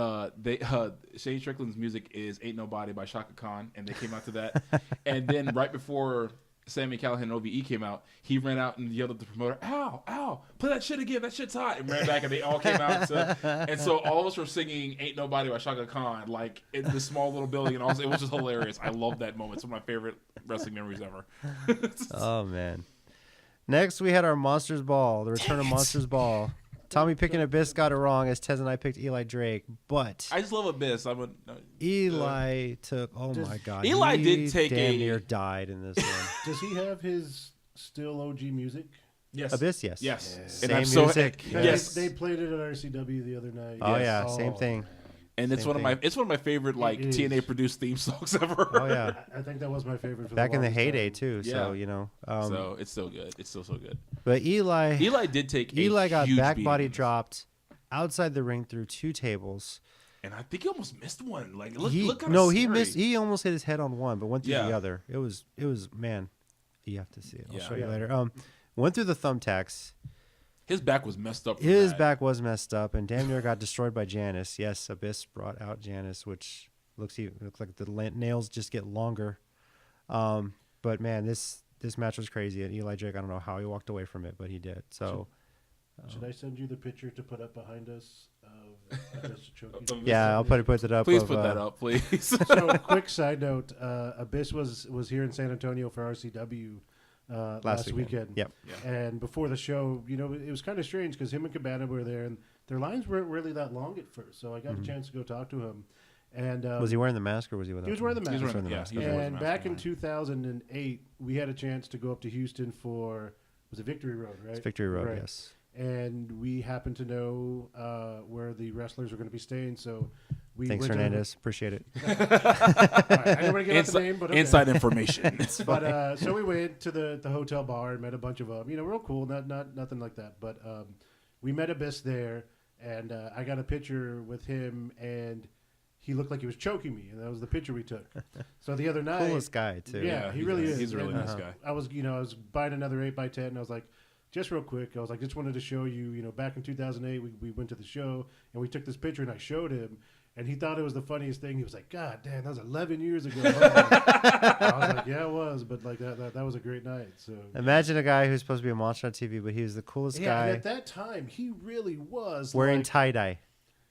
Shane Strickland's music is "Ain't Nobody" by Shaka Khan, and they came out to that. And then right before Sami Callihan and OVE came out, he ran out and yelled at the promoter, "Ow, ow, play that shit again, that shit's hot," and ran back, and they all came out. And so all of us were singing "Ain't Nobody" by Shaka Khan, like in this small little building, and also it was just hilarious. I love that moment. It's one of my favorite wrestling memories ever. Oh man. Next, we had our Monsters Ball, the return of Monsters Ball. Tommy picking Abyss got it wrong, as Tez and I picked Eli Drake, but I just love Abyss. Eli took. Oh my God, Eli he did take damn a- near died in this one. Does he have his still OG music? Yes. Abyss, yes, Yes. Same And I'm so music. Yes. They played it at RCW the other night. Oh Yes. yeah, same thing. And it's Same one of my favorite like It is. TNA produced theme songs ever. Oh yeah, I think that was my favorite. For back in the longest heyday time. too. So Yeah. So it's still good. It's still so good. but Eli Did take Eli a got huge back beating body in this. dropped outside the ring through 2 tables. And I think he almost missed one. Like look kind of no, he missed. He almost hit his head on one, but went through the Yeah. other. It was man. You have to see it. I'll Yeah. show you Yeah. later. Went through the thumbtacks. His back was messed up. From His that. back was messed up, and damn near got destroyed by Janice. Yes, Abyss brought out Janice, which looks like the nails just get longer. But man, this match was crazy, and Eli Drake, I don't know how he walked away from it, but he did. So Should I send you the picture to put up behind us of Abyss choking? yeah, I'll put it up. Please of, put that up, please. So, quick side note: Abyss was here in San Antonio for RCW last weekend. Yep. And before the show, it was kind of strange because him and Cabana were there, and their lines weren't really that long at first. So I got a chance to go talk to him. And Was he wearing the mask or was he without? He was wearing the mask. He was wearing the yeah, mask. he was wearing the And mask back in behind. 2008, we had a chance to go up to Houston for was it Victory Road, right? It's Victory Road, Right. yes. And we happened to know where the wrestlers were going to be staying, so we Thanks, went Hernandez. Appreciate it. To all right, I didn't want to get out the name, but okay. Inside information. But so we went to the hotel bar and met a bunch of them. Real cool, not nothing like that. But we met Abyss there, and I got a picture with him, and he looked like he was choking me, and that was the picture we took. So the other night, Coolest guy too. yeah, he really is. He's a really And, nice guy. I was buying another 8x10, and I was like, just real quick, I was like, just wanted to show you, back in 2008, we went to the show, and we took this picture, and I showed him, and he thought it was the funniest thing. He was like, God damn, that was 11 years ago. I was like, yeah, it was, but like that was a great night. So Imagine a guy who's supposed to be a monster on TV, but he was the coolest yeah, and guy at that time, he really was wearing like, tie dye.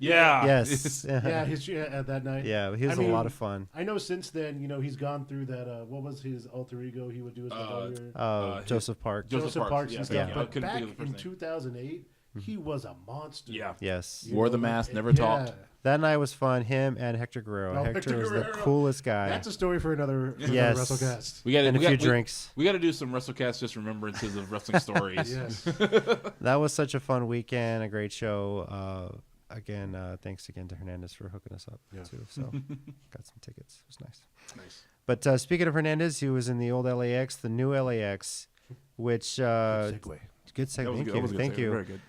Yeah. Yes. yeah, at that night. Yeah, he was I a lot mean, of fun. I know since then, he's gone through that. What was his alter ego he would do as the lawyer? Joseph Park. Joseph Parks and stuff. yeah. I But couldn't back think of the in first name. 2008, he was a monster. Yeah. Yes. You Wore know, the mask, like, never yeah. talked. That night was fun. Him and Hector Guerrero. Oh, Hector Hector was the Guerrero. coolest guy. That's a story for another Yes. WrestleCast. We got And a few drinks. We got to do some WrestleCast just remembrances of wrestling stories. Yes. That was such a fun weekend, a great show. Again, thanks again to Hernandez for hooking us up too. So got some tickets. It was nice. Nice. But speaking of Hernandez, he was in the old LAX, the new LAX, which Segue. good segue. That was Thank good. you. That was a good Thank segue. you. Very good.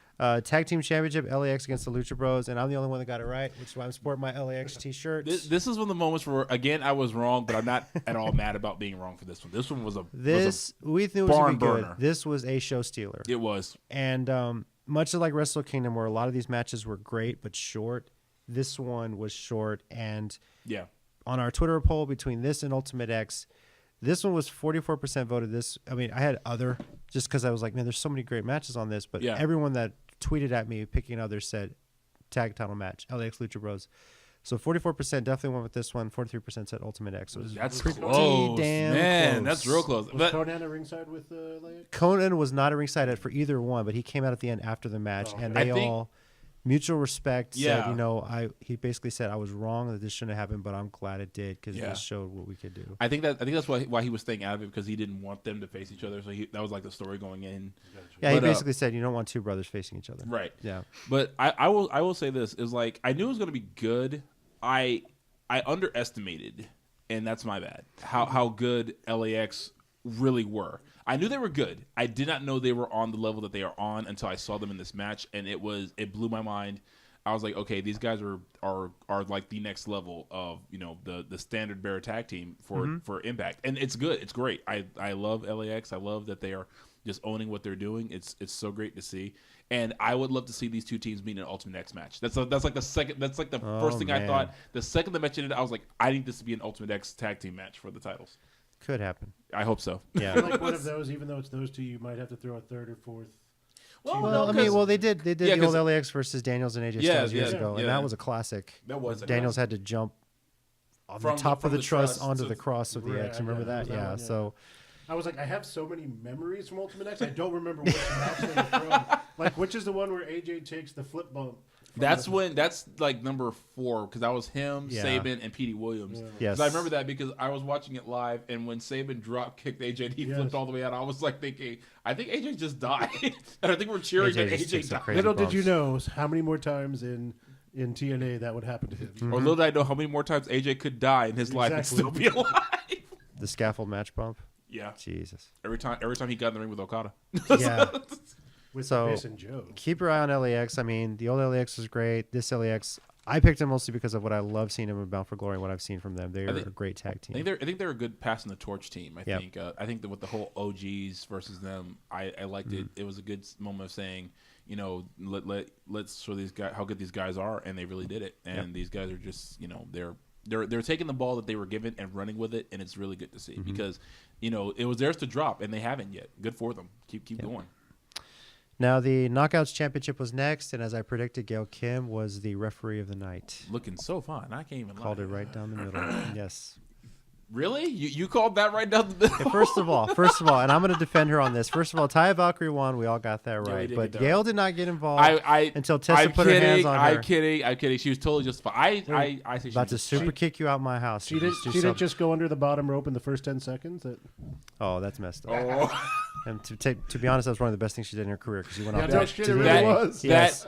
Tag team championship LAX against the Lucha Bros, and I'm the only one that got it right, which is why I'm sporting my LAX t-shirt. This is one of the moments where, again, I was wrong, but I'm not at all mad about being wrong for this one. This one was a We knew it was barn gonna be good. burner. This was a show stealer, It was. and much like Wrestle Kingdom, where a lot of these matches were great but short, this one was short. And Yeah. on our Twitter poll between this and Ultimate X, this one was 44% voted. I had other, just because I was like, man, there's so many great matches on this, but Yeah. everyone that tweeted at me picking others said tag title match, LAX Lucha Bros. So 44% definitely went with this one. 43% said Ultimate X. So That's pretty close, damn man. close. That's real close. Was But Conan at ringside with Leia? Conan was not at ringside for either one, but he came out at the end after the match, and I they think- all mutual respect said, Yeah. you know, he basically said I was wrong that this shouldn't have happened, but I'm glad it did because Yeah. this showed what we could do. I think that's why he was staying out of it, because he didn't want them to face each other. So that was like the story going in. Yeah, he But, basically said you don't want two brothers facing each other. Right. Yeah. But I will say this is like, I knew it was going to be good. I underestimated, and that's my bad, how good LAX really were. I knew they were good. I did not know they were on the level that they are on until I saw them in this match, and it blew my mind. I was like, okay, these guys are like the next level of, you know, the standard bearer tag team for Impact, and it's good. It's great. I love LAX. I love that they are just owning what they're doing. It's so great to see, and I would love to see these two teams meet in an Ultimate X match. That's like the second. That's like the first thing I thought. The second they mentioned it, I was like, I need this to be an Ultimate X tag team match for the titles. Could happen. I hope so. Yeah. Like one of those, even though it's those two, you might have to throw a third or fourth. Well, they did Yeah, the old LAX versus Daniels and AJ Styles years ago, and yeah. that was a classic. That was a Daniels had to jump on From the top from of the the truss truss onto to- the cross with the Right, X. Remember yeah, that? that Yeah. one, yeah. So I was like, I have so many memories from Ultimate X. I don't remember which match they were from. Like, which is the one where AJ takes the flip bump? That's like number 4, because that was him, Yeah. Saban, and Petey Williams. Yeah. Yes. 'Cause I remember that because I was watching it live, and when Saban drop kicked AJ and he Yes. flipped all the way out, I was like thinking, I think AJ just died, and I think we're cheering that AJ just AJ took some died. crazy Little did you bumps. know how many more times in TNA that would happen to him. Or little did I know how many more times AJ could die in his life and Exactly. still be alive. the scaffold match bump. Yeah, Jesus. every time he got in the ring with Okada. Yeah. With So- Mace and Joe. Keep your eye on LAX. I mean, the old LAX was great. This LAX, I picked him mostly because of what I love seeing him in Bound for Glory and what I've seen from them. They're a great tag team. I think they're a good passing the torch team. I Yep. think that with the whole OGs versus them, I liked it. It was a good moment of saying, you know, let's show these guys how good these guys are, and they really did it. And these guys are just, you know, they're taking the ball that they were given and running with it, and it's really good to see because, you know, it was theirs to drop and they haven't yet. Good for them. Keep going. Now, the Knockouts Championship was next, and as I predicted, Gail Kim was the referee of the night. Looking so fun. I can't even Called lie. it right down the middle. Yes. Really? You called that right down the middle? Okay, first of all, and I'm going to defend her on this. First of all, Taya Valkyrie won. We all got that we right. did But get that Gail right. did not get involved until Tessa I'm put her hands on her. I'm kidding. She was totally justified. I say she About to was super kick you out my house. She didn't just go under the bottom rope in the first 10 seconds. Oh, that's messed up. Oh. And to be honest, that was one of the best things she did in her career because she went Yeah, off no that shit, to it the really end. was. Yes.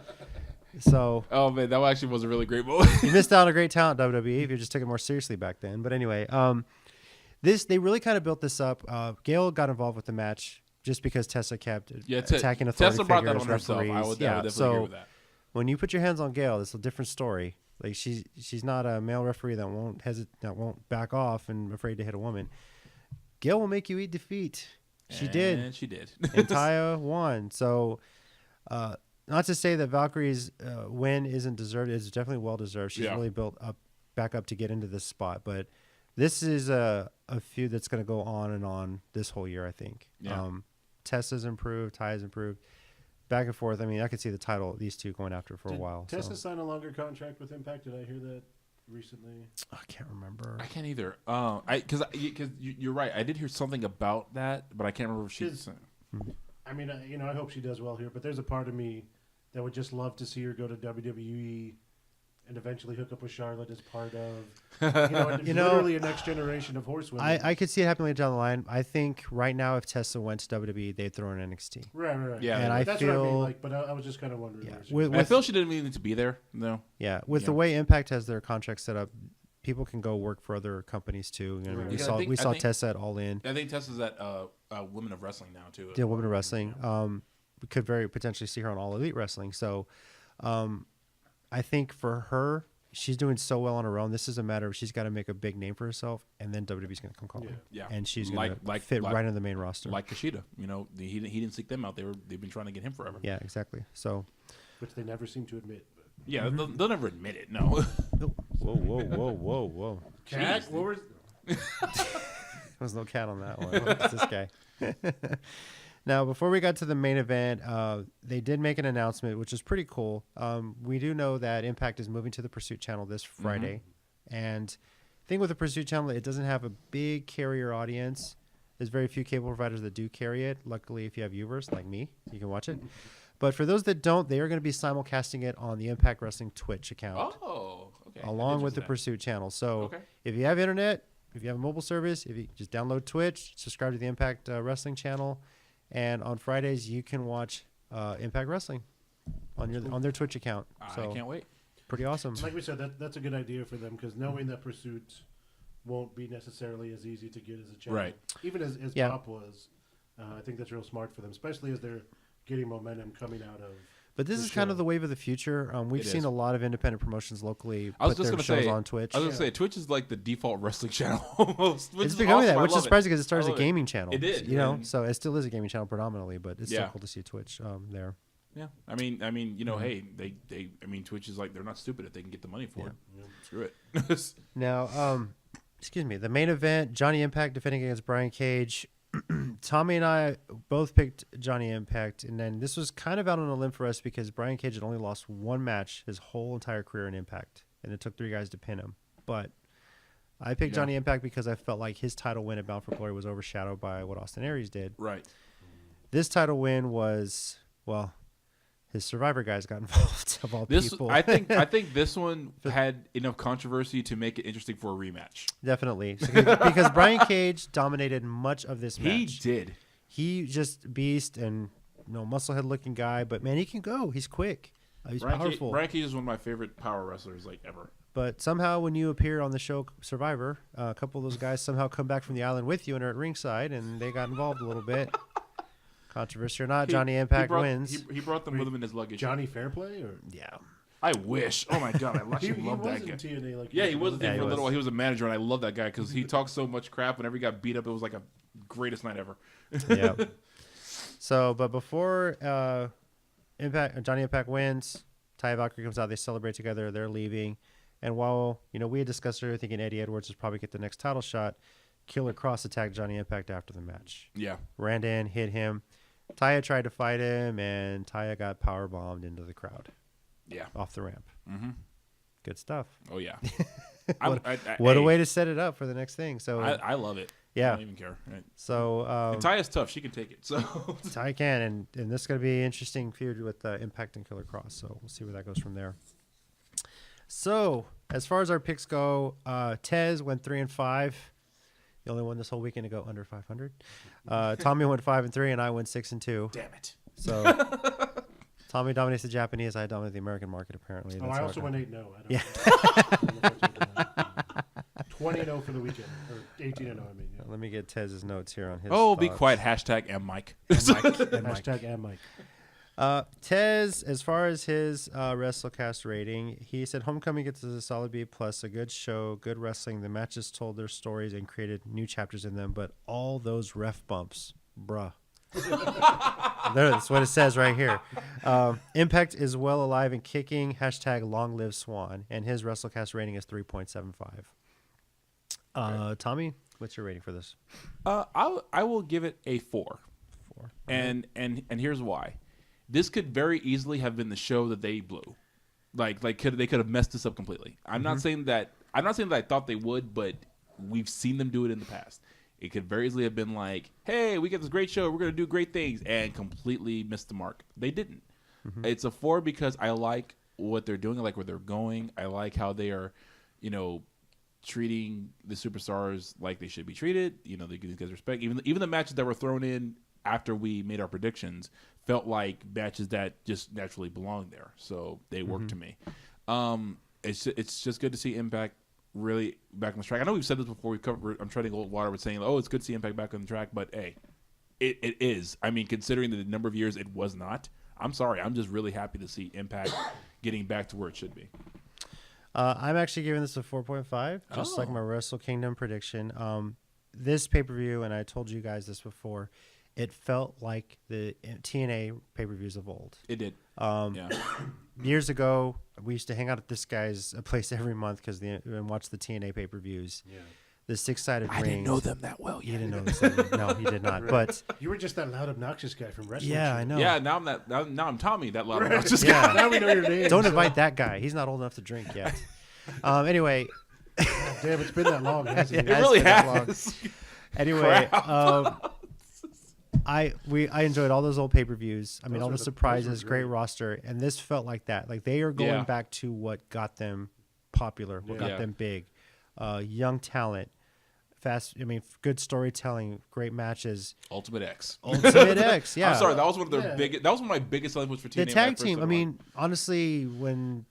So Oh man, that actually was a really great moment. you missed out on a great talent, WWE, if you just took it more seriously back then. But anyway, they really kind of built this up. Gail got involved with the match just because Tessa kept attacking authority Tessa brought that figures, on herself. I referees. would Yeah, definitely so agree with that. when you put your hands on Gail, it's a different story. Like she's not a male referee that won't back off and afraid to hit a woman. Gail will make you eat defeat. She did. And she did. And Taya won. So, not to say that Valkyrie's win isn't deserved. It's definitely well deserved. She's really built back up to get into this spot. But this is a feud that's going to go on and on this whole year, I think. Yeah. Tessa's improved. Taya's improved. Back and forth. I mean, I could see the title, these two going after for a while. Tessa so. sign a longer contract with Impact? Did I hear that recently? I can't remember. I can't either. Because you're right. I did hear something about that, but I can't remember if she's. I mean, I hope she does well here, but there's a part of me that would just love to see her go to WWE and eventually hook up with Charlotte as part of, literally a next generation of horsewomen. I could see it happening later down the line. I think right now, if Tessa went to WWE, they'd throw her in NXT. Right. Yeah, and I that's feel, what I mean. Like, but I was just kind of wondering. Yeah, where she with, I feel she didn't really need to be there. No. Yeah, with the way Impact has their contract set up, people can go work for other companies too. You know, Right. we Yeah, saw I think- Tessa at All In. I think Tessa's at Women of Wrestling now too. Yeah, Women of Wrestling. We could very potentially see her on All Elite Wrestling. So, I think for her, she's doing so well on her own. This is a matter of she's got to make a big name for herself, and then WWE's going to come calling. Yeah. And she's going to fit right into the main roster. Like Kushida, he didn't seek them out. They've been trying to get him forever. Yeah, exactly. So, which they never seem to admit. But. Yeah, they'll never admit it. No. whoa. Cat, what was? There was no cat on that one. What's this guy? Now, before we got to the main event, they did make an announcement, which is pretty cool. We do know that Impact is moving to the Pursuit channel this Friday. And the thing with the Pursuit channel, it doesn't have a big carrier audience. There's very few cable providers that do carry it. Luckily, if you have viewers like me, you can watch it. But for those that don't, they are going to be simulcasting it on the Impact Wrestling Twitch account. Oh, okay. Along with the Pursuit channel. So if you have internet, if you have a mobile service, if you just download Twitch, subscribe to the Impact Wrestling channel, and on Fridays you can watch Impact Wrestling on their Twitch account. So I can't wait. Pretty awesome. Like we said, that's a good idea for them because knowing that Pursuit won't be necessarily as easy to get as a channel, Right. even as Pop was. I think that's real smart for them, especially as they're getting momentum coming out of. But this is kind of the wave of the future. We've seen a lot of independent promotions locally put their shows on Twitch. I was going to say, Twitch is like the default wrestling channel almost. It's becoming that, which is surprising because it started as a gaming channel. It did. You know, so it still is a gaming channel predominantly, but it's still cool to see Twitch there. Yeah. I mean, you know, hey, Twitch is like, they're not stupid if they can get the money for it. Yeah. Screw it. Now, excuse me, the main event, Johnny Impact defending against Brian Cage. Tommy and I both picked Johnny Impact, and then this was kind of out on a limb for us because Brian Cage had only lost one match his whole entire career in Impact, and it took 3 guys to pin him. But I picked Johnny Impact because I felt like his title win at Bound for Glory was overshadowed by what Austin Aries did. Right. This title win was, well, his Survivor guys got involved of all people. I think this one had enough controversy to make it interesting for a rematch. Definitely. Because Brian Cage dominated much of this match. He did. He just beast and musclehead looking guy, but man, he can go. He's quick. He's powerful. Brian Cage is one of my favorite power wrestlers like ever. But somehow when you appear on the show Survivor, a couple of those guys somehow come back from the island with you and are at ringside, and they got involved a little bit. Controversy or not, Johnny Impact wins. He brought them with him in his luggage. Johnny Fairplay? Or? Yeah. I wish. Oh, my God. I actually love that guy. TNA, like he was there for a little while. He was a manager, and I love that guy because he talked so much crap. Whenever he got beat up, it was like a greatest night ever. Yeah. So, but before Johnny Impact wins, Taya Valkyrie comes out. They celebrate together. They're leaving. And while, we had discussed earlier thinking Eddie Edwards would probably get the next title shot, Killer Cross attacked Johnny Impact after the match. Yeah. Ran in, hit him. Taya tried to fight him, and Taya got power bombed into the crowd. Yeah. Off the ramp. Mm-hmm. Good stuff. Oh, yeah. What a way to set it up for the next thing. So I love it. Yeah. I don't even care. Right. So and Taya's tough. She can take it. So Taya can, and this is going to be an interesting feud with Impact and Killer Cross. So we'll see where that goes from there. So as far as our picks go, Tez went 3-5. The only one this whole weekend to go under 500. Tommy went 5-3, and I went 6-2. Damn it. So Tommy dominates the Japanese. I dominate the American market. Apparently. I also went 8-0. Yeah. 20-0 for the weekend, or 18-0. I mean. Yeah. Let me get Tez's notes here on his. Oh, be thoughts. quiet. Hashtag M Mike. Hashtag and Mike. Tez, as far as his WrestleCast rating, he said Homecoming gets a solid B+, a good show, good wrestling. The matches told their stories and created new chapters in them, but all those ref bumps, bruh. That's what it says right here. Impact is well alive and kicking. Hashtag long live Swan. And his WrestleCast rating is 3.75. Tommy, what's your rating for this? I will give it a 4. 4. And here's why. This could very easily have been the show that they blew. They could have messed this up completely. I'm not saying that I thought they would, but we've seen them do it in the past. It could very easily have been like, hey, we got this great show, we're gonna do great things, and completely missed the mark. They didn't. It's a 4 because I like what they're doing, I like where they're going, I like how they are, treating the superstars like they should be treated. They give these guys respect. Even the matches that were thrown in after we made our predictions felt like matches that just naturally belonged there. So they worked to me. It's just good to see Impact really back on the track. I know we've said this before. I'm treading old water with saying, oh, it's good to see Impact back on the track. But, hey, it is. I mean, considering the number of years it was not, I'm sorry. I'm just really happy to see Impact getting back to where it should be. I'm actually giving this a 4.5, just like my Wrestle Kingdom prediction. This pay-per-view, and I told you guys this before, it felt like the TNA pay-per-views of old. It did. Years ago, we used to hang out at this guy's place every month and watch the TNA pay-per-views. Yeah. the six-sided ring. I didn't know them that well. He didn't know this. No, he did not. But You were just that loud, obnoxious guy from Wrestle. yeah, I know. Yeah, now I'm that. Now I'm Tommy, that loud. Right. Just Yeah. Now we know your name. Don't so- invite that guy. He's not old enough to drink yet. Anyway, Damn, it's been that long, hasn't It it? really been that long. has. anyway, I enjoyed all those old pay-per-views. I mean, Those all were the the- surprises, those were great great. roster, and this felt like that. Like they are going Yeah. back to what got them popular, what got Yeah. them big. Young talent, good storytelling, great matches. Ultimate X. Ultimate X, yeah. I'm sorry, that was one of their Yeah. biggest. That was one of my biggest selling points for TNA. The when I tag first team. I started mean, honestly, when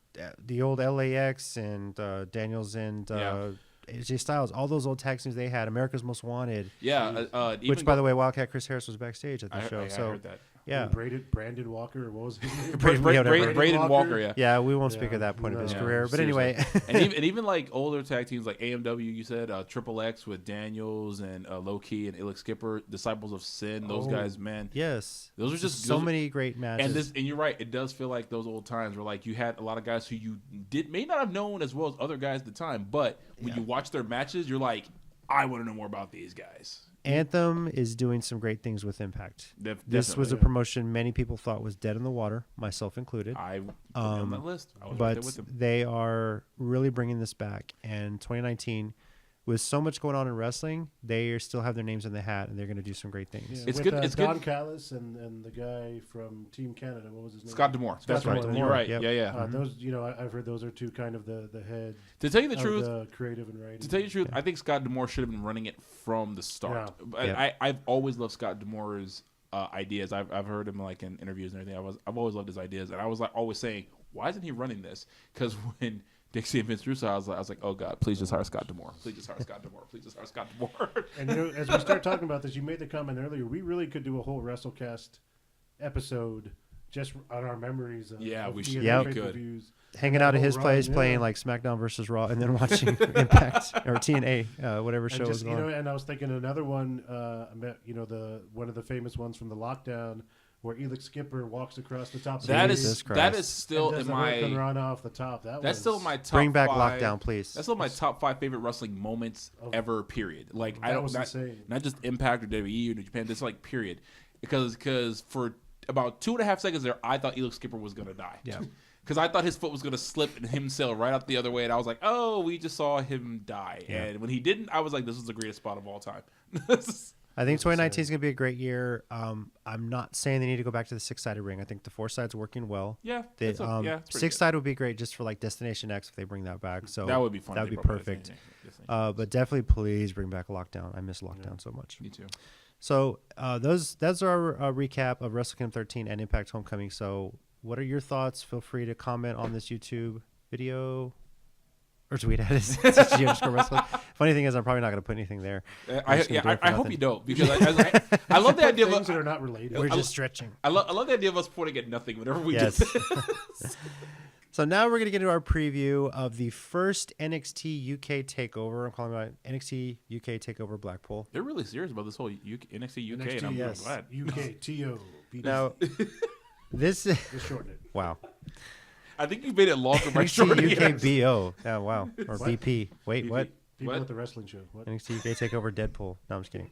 the old LAX and Daniels and Yeah. AJ Styles, all those old tag teams they had, America's Most Wanted, yeah. which by the way, Wildcat Chris Harris was backstage at the show. I so heard that. yeah, Brandon Walker, or what was his name? Braden Braden Walker, Walker, yeah. yeah, we won't speak Yeah, of that point of his no. career. But Seriously. anyway, and even like older tag teams like AMW, you said Triple X with Daniels and Low Key and Illich Skipper, Disciples of Sin. Those Oh. guys, man. yes, Those are just so many great matches. And you're right. It does feel like those old times where like you had a lot of guys who you may not have known as well as other guys at the time, but when you watch their matches, you're like, I want to know more about these guys. Anthem is doing some great things with Impact. This was a yeah. promotion many people thought was dead in the water, myself included. I put them on that list. I was right But there with them. they are really bringing this back. And 2019, with so much going on in wrestling, they still have their names in the hat, and they're going to do some great things. Yeah, It's with, good- it's good. Don Callis and the guy from Team Canada. What was his name? Scott D'Amore. That's Scott right. D'Amore, You're right. Yep. Yeah. Those, I've heard those are two kind of the head. To tell you the of truth, the creative and writing. To tell you the truth, I think Scott D'Amore should have been running it from the start. Yeah. But Yeah. I've always loved Scott D'Amore's ideas. I've heard him like in interviews and everything. I've always loved his ideas, and I was like always saying, why isn't he running this? Because when Dixie and Vince Russo, I was like, oh God, please just hire Scott D'Amore. Please just hire Scott D'Amore. Please just hire Scott D'Amore. And as we start talking about this, you made the comment earlier. We really could do a whole WrestleCast episode just on our memories. Yeah, of we the should. Yeah. other We could. pay-per-views. Hanging out at whole his run, place, yeah. playing like SmackDown versus Raw, and then watching Impact or TNA, whatever show And was just going. and I was thinking another one. The one of the famous ones from the lockdown where Elix Skipper walks across the top. That of Jesus the Christ. that is still and does in the Hurricane my run off the top. that's still my top. Bring back 5, Lockdown, please. That's still my top 5 favorite wrestling moments ever. Period. Like I That don't was not, insane. not just Impact or WWE or New Japan. Just like period. Because for about 2.5 seconds there, I thought Elix Skipper was gonna die. Yeah. Because I thought his foot was gonna slip and him sail right out the other way, and I was like, "Oh, we just saw him die." Yeah. And when he didn't, I was like, "This is the greatest spot of all time." I think 2019 is going to be a great year. I'm not saying they need to go back to the six-sided ring. I think the four-side's working well. Yeah, The, it's pretty good. six-side would be great just for like Destination X if they bring that back. So That would be fun. That if would they be brought back perfect. Destination. But definitely, please bring back Lockdown. I miss Lockdown so much. Me too. So that's our recap of Wrestle Kingdom 13 and Impact Homecoming. So what are your thoughts? Feel free to comment on this YouTube video or tweet at us. CCG_wrestling. Funny thing is, I'm probably not going to put anything there. I hope you don't, because I love the idea of things that are not related. We're just stretching. I love the idea of us pointing at nothing whenever we Yes. get this. So now we're going to get into our preview of the first NXT UK TakeOver. I'm calling it NXT UK TakeOver Blackpool. They're really serious about this whole NXT UK, and NXT, I'm yes. glad. UK TO. Now, this is... Just shorten it. Wow. I think you made it longer by shortening NXT UK it. BO. Oh, wow. Or What? BP. Wait, what? People What? at the wrestling show. What? NXT UK TakeOver Deadpool. No, I'm just kidding.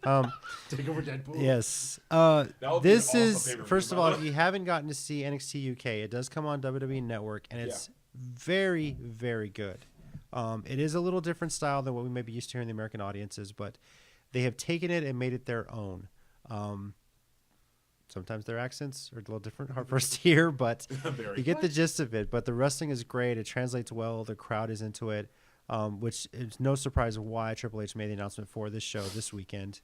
Take over Deadpool. Yes. would be an This awesome is, pay-per-view, first of by all, the if way. you haven't gotten to see NXT UK, it does come on WWE Network, and it's very, very good. It is a little different style than what we may be used to hearing the American audiences, but they have taken it and made it their own. Sometimes their accents are a little different, hard for us to hear, but Very. you get the gist of it. But the wrestling is great. It translates well. The crowd is into it, which is no surprise why Triple H made the announcement for this show this weekend.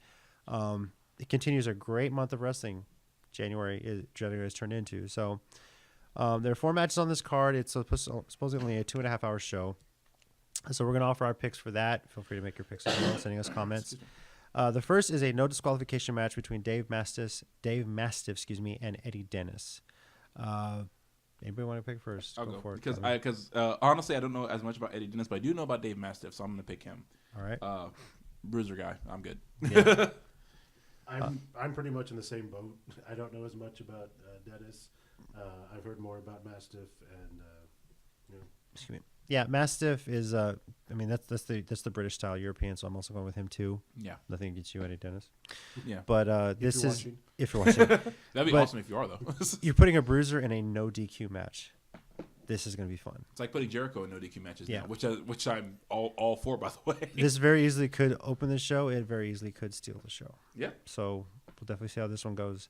It continues a great month of wrestling. January has turned into. So there are 4 matches on this card. It's supposedly a 2.5 hour show. So we're going to offer our picks for that. Feel free to make your picks as well, sending us comments. The first is a no disqualification match between Dave Mastiff, and Eddie Dennis. Anybody want to pick first? I'll go for it. because honestly, I don't know as much about Eddie Dennis, but I do know about Dave Mastiff, so I'm going to pick him. All right. Bruiser guy, I'm good. Yeah. I'm pretty much in the same boat. I don't know as much about Dennis. I've heard more about Mastiff and Excuse me. Yeah, Mastiff is. I mean, that's the British style European, so I'm also going with him too. Yeah. Nothing against you, Eddie Dennis. Yeah. But this you're is watching. if you're watching. That'd be But- awesome if you are though. You're putting a bruiser in a no DQ match. This is going to be fun. It's like putting Jericho in no DQ matches Yeah. now, which I'm all for, by the way. This very easily could open the show. It very easily could steal the show. Yeah. So we'll definitely see how this one goes.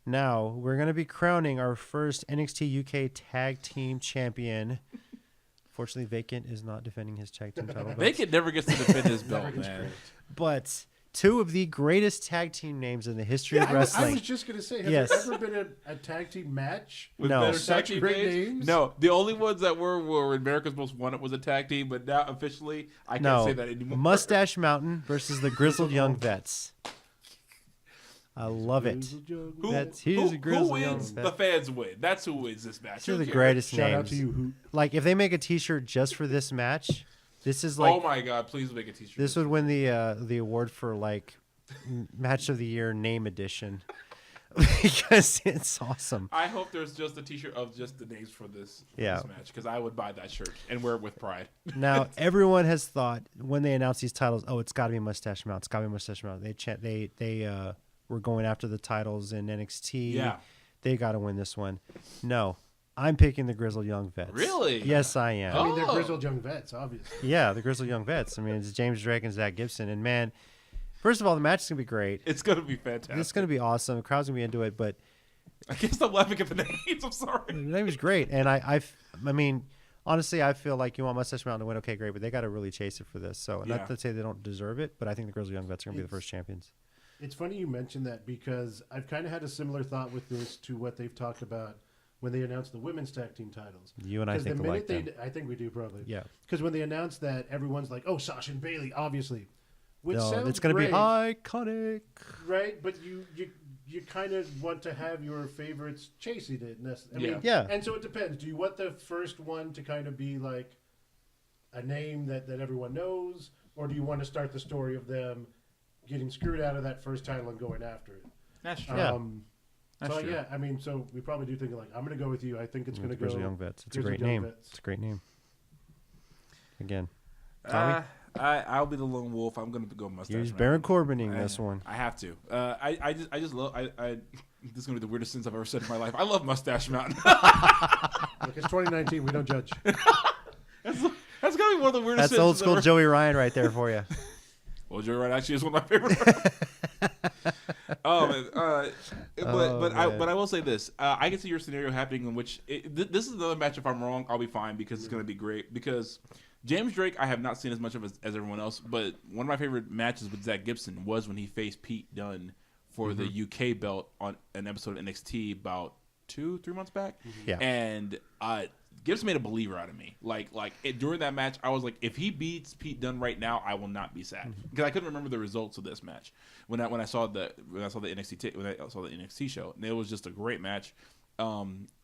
Now we're going to be crowning our first NXT UK Tag Team Champion. Fortunately, Vacant is not defending his tag team title. Vacant never gets to defend his Never belt, gets man. credit. But two of the greatest tag team names in the history of I wrestling. was just gonna say, has Yes. there ever been a tag team match? With No. better There's such tag team great names? names. No, the only ones that were America's Most Wanted was a tag team, but now officially I can't No, say that anymore. Mustache Mountain versus the Grizzled Young Vets. I love it. Who, That's- who, he's a who Grizzled Young wins? Vet. The fans win. That's who wins this match. These are Who the cares? greatest Shout names. out to you, Hoot. Like if they make a T-shirt just for this match, this is like oh my god! Please make a T-shirt. this would win the award for like match of the year name edition because it's awesome. I hope there's just a T-shirt of just the names for this, Yeah. this match because I would buy that shirt and wear it with pride. Now everyone has thought when they announce these titles, oh, it's got to be Mustache Mountain. It's got to be Mustache Mountain. They were going after the titles in NXT. Yeah. They got to win this one. No, I'm picking the Grizzled Young Vets. Really? Yes, I am. I mean, they're Oh. grizzled young vets, obviously. Yeah, the Grizzled Young Vets. I mean, it's James Drake and Zach Gibson. And man, first of all, the match is gonna be great. It's gonna be fantastic. It's gonna be awesome. The crowd's gonna be into it. But I can't stop laughing at the names. I'm sorry. the name is great. And I mean, honestly, I feel like you want Mustache Mountain to win. Okay, great, but they got to really chase it for this. So Yeah. not to say they don't deserve it, but I think the Grizzled Young Vets are gonna be the first champions. It's funny you mentioned that because I've kind of had a similar thought with this to what they've talked about when they announced the women's tag team titles. You and I 'Cause think the alike. minute Then. I think we do probably. Yeah. Because when they announced that, everyone's like, "Oh, Sasha and Bailey, obviously," which No, sounds it's gonna great, be iconic. right? But you kind of want to have your favorites chasing it. I Yeah. mean, Yeah. And so it depends. Do you want the first one to kind of be like a name that everyone knows, or do you want to start the story of them getting screwed out of that first title and going after it? That's true. Yeah. That's So true. yeah, I mean, so we probably do think like I'm going to go with you. I think it's going to go Grizzled Young Vets. It's a Grizzled great Young name. Vets. It's a great name. Again, Tommy? I'll be the lone wolf. I'm gonna go Mustache. here's Man. Baron Corbining this one. I have to. I just love. This is gonna be the weirdest sentence I've ever said in my life. I love Mustache Mountain. Look, it's 2019. We don't judge. That's gotta be one of the weirdest. That's old sentences school ever. Joey Ryan right there for you. Well, Joey Ryan actually is one of my favorite. Oh man, but I will say this: I can see your scenario happening in which this is another match. If I'm wrong, I'll be fine because it's going to be great. Because James Drake, I have not seen as much of as everyone else, but one of my favorite matches with Zach Gibson was when he faced Pete Dunne for the UK belt on an episode of NXT about 2-3 months back. Yeah. And Gibson made a believer out of me. During that match, I was like, if he beats Pete Dunne right now, I will not be sad because I couldn't remember the results of this match when I saw the NXT show. And it was just a great match.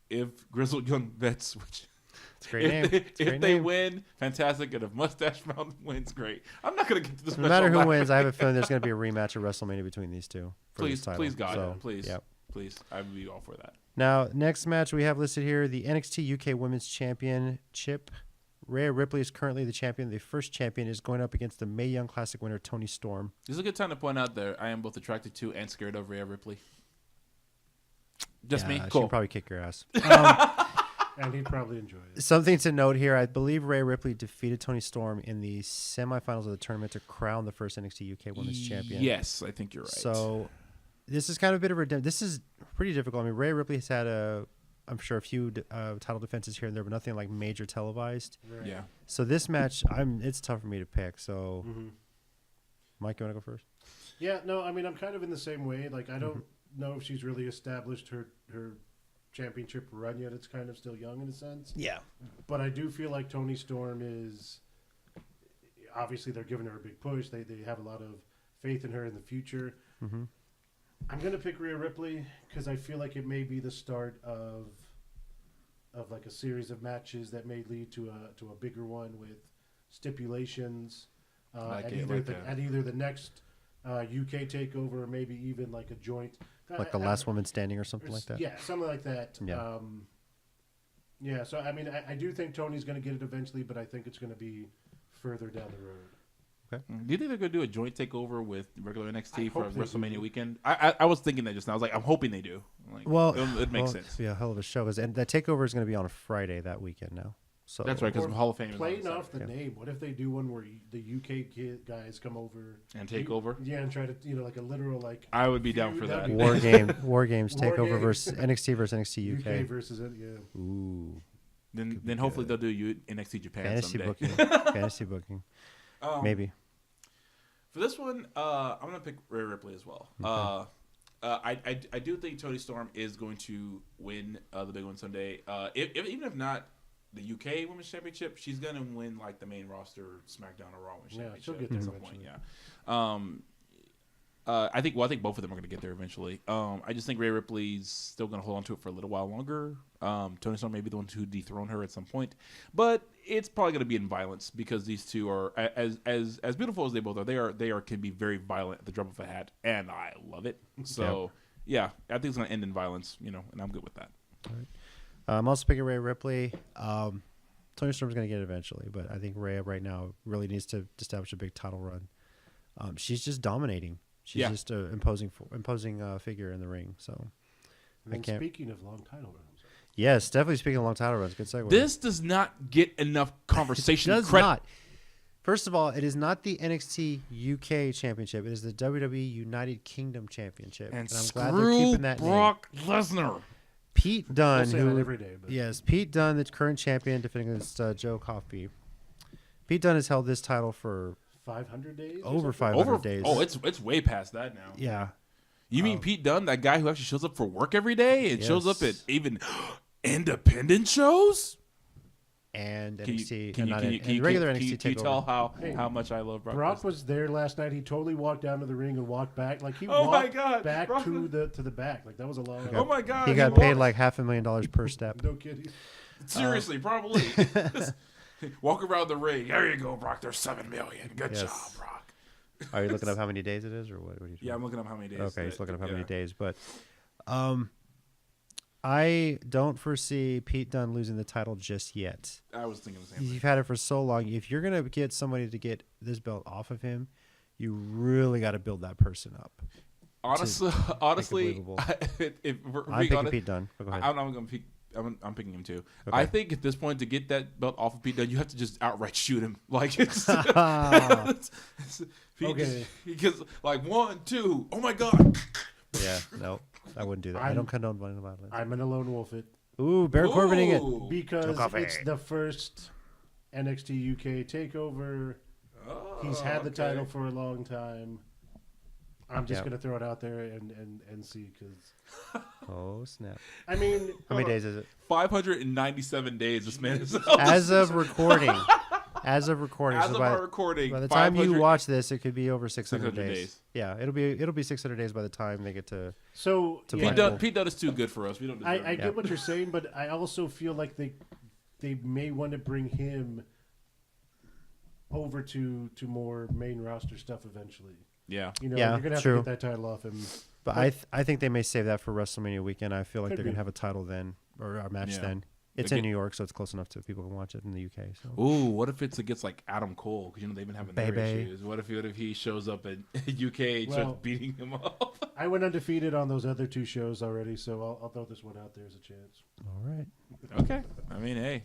If Grizzled Young Vets, which It's a great name. It's a if great they name. win, fantastic. And if Mustache Mountain wins, great. I'm not gonna get to this. No match matter all who night. wins, I have a feeling there's going to be a rematch of WrestleMania between these two. For this Please, title. please, God, So, please, Yep. please. I would be all for that. Now, next match we have listed here, the NXT UK Women's Championship. Rhea Ripley is currently the champion. The first champion is going up against the Mae Young Classic winner, Toni Storm. This is a good time to point out that I am both attracted to and scared of Rhea Ripley. Just me. She Cool. can probably kick your ass. And he'd probably enjoy it. Something to note here, I believe Rhea Ripley defeated Toni Storm in the semifinals of the tournament to crown the first NXT UK Women's Champion. Yes, I think you're right. So this is kind of a bit of a this is pretty difficult. I mean, Rhea Ripley has had I'm sure a few title defenses here and there, but nothing like major televised. Right. yeah. So this match, it's tough for me to pick. So, Mhm. Mike, you want to go first? Yeah, no, I mean, I'm kind of in the same way. Like, I don't Mm-hmm. know if she's really established her championship run yet. It's kind of still young in a sense. Yeah. But I do feel like Toni Storm is obviously they're giving her a big push. They have a lot of faith in her in the future. Mm-hmm. I'm gonna pick Rhea Ripley because I feel like it may be the start of like a series of matches that may lead to a bigger one with stipulations at either the next UK takeover or maybe even like a joint Like the last woman standing or something like that. Yeah, something like that. Yeah. Yeah, so I mean, I do think Tony's going to get it eventually, but I think it's going to be further down the road. Okay. Do you think they're going to do a joint takeover with regular NXT for hope they WrestleMania do. weekend? I was thinking that just now. I was like, I'm hoping they do. Like, Well, it makes sense. It'd be a hell of a show. And that takeover is going to be on a Friday that weekend now. So That's right, because Or Hall of Fame is Playing on off the Saturday. name, what if they do one where the UK guys come over And take over. Yeah, and try to like a literal like I would be down for feud, that. that'd be War Games War takeover Games. versus NXT versus NXT UK UK. versus it. Yeah. Ooh, Then hopefully they'll do NXT Japan fantasy someday. booking. Fantasy booking. Maybe. For this one, I'm gonna pick Rhea Ripley as well. I do think Toni Storm is going to win the big one Sunday. Even if not the UK Women's Championship, she's gonna win like the main roster SmackDown or Raw Women's Yeah, Championship she'll get at there some eventually. point. Yeah. I think both of them are going to get there eventually. I just think Rhea Ripley's still going to hold on to it for a little while longer. Toni Storm may be the one to dethrone her at some point, but it's probably going to be in violence because these two are as beautiful as they both are. They can be very violent at the drop of a hat, and I love it. So yeah, I think it's going to end in violence, and I'm good with that. All right. I'm also picking Rhea Ripley. Toni Storm's going to get it eventually, but I think Rhea right now really needs to establish a big title run. She's just dominating. She's just an imposing figure in the ring. So And then speaking of long title runs, yes, definitely speaking of long title runs. Good segue. This does not get enough conversation. It does credit. not. First of all, it is not the NXT UK Championship. It is the WWE United Kingdom Championship, And I'm glad they're screw keeping that name. Brock Lesnar. Pete Dunne, we'll say who that every day. But yes, Pete Dunne, the current champion, defending against Joe Coffey. Pete Dunne has held this title for 500 days. or over something? 500 days. Oh, it's way past that now. Yeah. You mean Pete Dunne, that guy who actually shows up for work every day and shows up at Yes. even independent shows? And Can you, NXT, can you, not can you, and can you, regular can you, NXT can you tell takeover. how much I love Brock Brock Lesnar? was there last night. He totally walked down to the ring and walked back. Like he Oh my walked God, back Brock to the back. Like that was a long. Oh my God. He got paid like $500,000 per step. No kidding. Seriously, probably. Walk around the ring. There you go, Brock. There's $7 million. Good Yes. job, Brock. Are you looking up how many days it is, or what are you doing? Yeah, I'm looking up how many days. Okay, he's looking up how many yeah. days, but I don't foresee Pete Dunne losing the title just yet. I was thinking the same thing. You've had it for so long. If you're gonna get somebody to get this belt off of him, you really got to build that person up. Honestly, believable. if we're I'm being picking honest, Pete Dunne. Go ahead. I'm going to pick. I'm picking him too. Okay. I think at this point to get that belt off of Pete Dunne, you have to just outright shoot him. Like it's, Okay. because like 1, 2, oh my God. Yeah, no, I wouldn't do that. I don't condone violence. I'm gonna lone wolf it Ooh, Baron Corbining it. Ooh. because Coffey. it's the first NXT UK takeover. Oh, He's had the okay. title for a long time. I'm just Yep. gonna throw it out there and see because Oh snap! I mean How many days is it? 597 days this man is As of recording. As of recording. As so of our recording. by the time you 500 watch this, it could be over 600 600 days. days. Yeah, it'll be 600 days by the time they get to. So To yeah, Blackpool. Pete Dunne is too good for us. We don't deserve I him. get what you're saying, but I also feel like they may want to bring him over to more main roster stuff eventually. Yeah. You know, Yeah, you're gonna have true. to get that title off him. But I think they may save that for WrestleMania weekend. I feel like Could they're gonna be. have a title then or a match Yeah. then. It's They in get- New York, so it's close enough to people can watch it in the UK. So Ooh, what if it's against like Adam Cole? Because they've been having their Baby. issues. What if he shows up in UK and Well- starts beating him up? I went undefeated on those other two shows already, so I'll throw this one out there as a chance. all right, Okay. I mean, hey.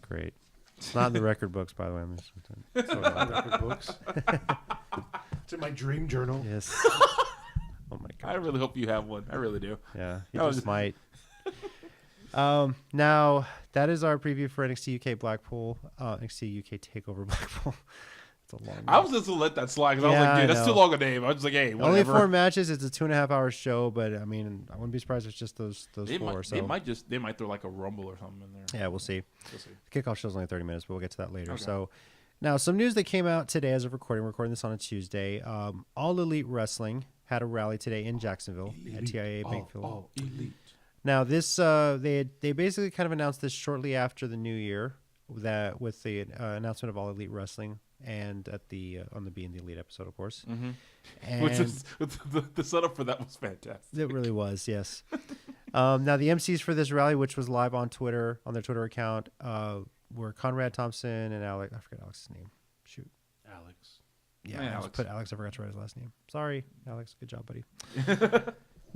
great. It's not in the record books, by the way. I'm just, Record books. It's in my dream journal. yes. Oh my I god. really hope you have one. I really do. Yeah, you That was- just might. Now that is our preview for NXT UK Blackpool, NXT UK Takeover Blackpool. It's a long. I was just going to let that slide because I was Yeah, like, I dude, that's know. too long a name. I was just like, hey, whatever. Only 4 matches. It's a 2.5 hour show, but I mean, I wouldn't be surprised if it's just those They 4. might, So they might throw like a rumble or something in there. yeah, we'll see. We'll see. The kickoff show's only 30 minutes, but we'll get to that later. Okay. So now some news that came out today as of recording. We're recording this on a Tuesday. All Elite Wrestling had a rally today in Jacksonville at TIA Bankfield. Oh, elite. Now this they basically kind of announced this shortly after the new year that with the announcement of All Elite Wrestling and at the on the Being the Elite episode, of course. Mm-hmm. And Which is, the setup for that was fantastic. it really was, yes. Now the MCs for this rally, which was live on Twitter, on their Twitter account, were Conrad Thompson and Alex. I forget Alex's name. Shoot. Alex. Yeah, Hey, I just Alex. put Alex. I forgot to write his last name. Sorry, Alex. Good job, buddy.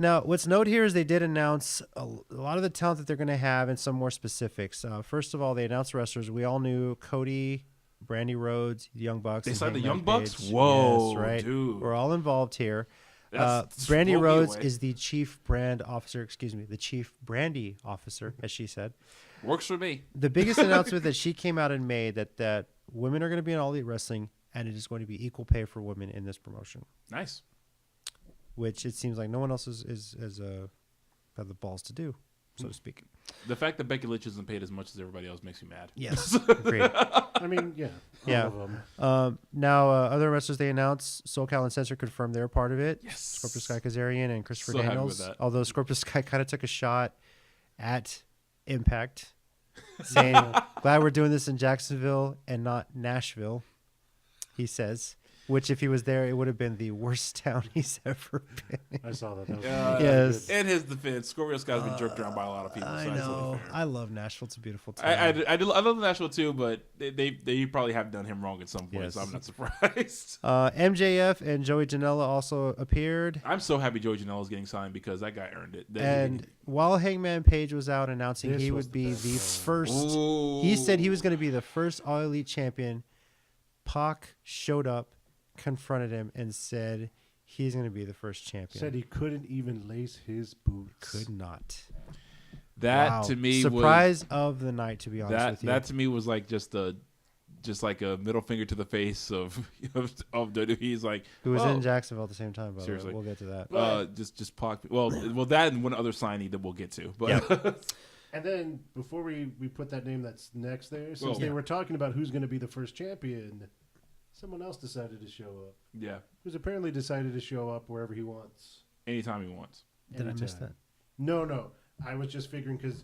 Now, what's note here is they did announce a lot of the talent that they're going to have and some more specifics. First of all, they announced wrestlers. We all knew Cody, Brandy Rhodes, the Young Bucks. They and signed the Hangman Young Bucks? Page. Whoa, Yes, right. dude. We're all involved here. That's Brandy blow me Rhodes away. is the chief brand officer. Excuse me, the chief brandy officer, as she said. Works for me. The biggest announcement that she came out and made that women are going to be in All Elite Wrestling, and it is going to be equal pay for women in this promotion. Nice. Which it seems like no one else is had the balls to do, so to speak. The fact that Becky Lynch isn't paid as much as everybody else makes me mad. Yes, agreed. I mean, yeah. Yeah. All of them. Now, other wrestlers they announced, SoCal and Censor confirmed they're part of it. Yes. Scorpio Sky Kazarian and Christopher So happy Daniels. with that. Although Scorpio Sky kind of took a shot at Impact, saying, "Glad we're doing this in Jacksonville and not Nashville," he says. Which, if he was there, it would have been the worst town he's ever been. I saw that. That was Yes. good. In his defense, Scorpio Sky's been jerked around by a lot of people. I so that's know. only fair. I love Nashville. It's a beautiful town. I love Nashville too, but they probably have done him wrong at some point, Yes. so I'm not surprised. MJF and Joey Janela also appeared. I'm so happy Joey Janela is getting signed because that guy earned it. And while Hangman Page was out announcing This he was would the be best the one. first, he said he was going to be the first All Elite champion. Pac showed up, confronted him, and said he's going to be the first champion. Said he couldn't even lace his boots. Could not. that Wow. to me surprise of the night, to be was honest with you. that to me was like just like a middle finger to the face of WWE. He's like, Who was oh, in Jacksonville at the same time, by the way. Seriously. We'll get to that. just Pac. Well, that and one other signing that we'll get to. But And then before we put that name that's next there, since Well, they yeah. were talking about who's going to be the first champion, someone else decided to show up. yeah, Who's apparently decided to show up wherever he wants. anytime he wants. Did I miss Anytime. that? No. I was just figuring because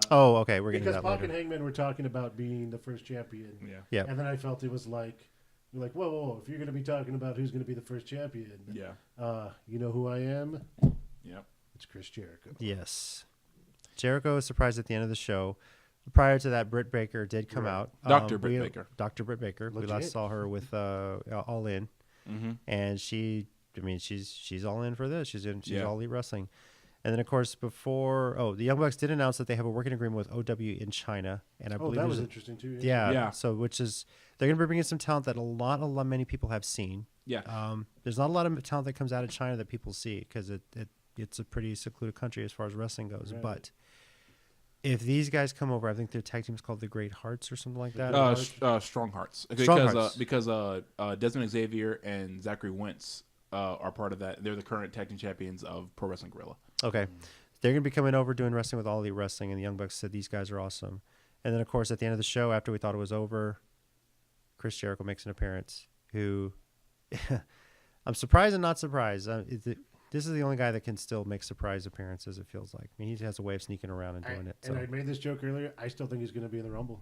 Oh, okay. We're getting to because that Pac later. and Hangman were talking about being the first champion. Yeah, Yeah. And then I felt it was like, you're like, whoa, if you're going to be talking about who's going to be the first champion, yeah, you know who I am? yeah. It's Chris Jericho. Yes. Jericho was surprised at the end of the show. Prior to that, Britt Baker did come Right. out. Dr. Britt Baker. Dr. Britt Baker. We Legit. last saw her with All In, Mm-hmm. and she's all in for this. She's Yeah. All Elite Wrestling. And then, of course, the Young Bucks did announce that they have a working agreement with OW in China, and I Oh, believe that was there's interesting too. yeah. Yeah. So, which is they're going to be bringing some talent that many people have seen. Yeah. There's not a lot of talent that comes out of China that people see because it's a pretty secluded country as far as wrestling goes. Right. But if these guys come over, I think their tag team is called the Great Hearts or something like that. Strong Hearts. Strong Hearts. Because Desmond Xavier and Zachary Wentz are part of that. They're the current tag team champions of Pro Wrestling Guerrilla. Okay. They're going to be coming over doing wrestling with All Elite Wrestling, and the Young Bucks said these guys are awesome. And then, of course, at the end of the show, after we thought it was over, Chris Jericho makes an appearance, who I'm surprised and not surprised. This is the only guy that can still make surprise appearances, it feels like. I mean, he has a way of sneaking around and doing it. And I made this joke earlier. I still think he's going to be in the Rumble.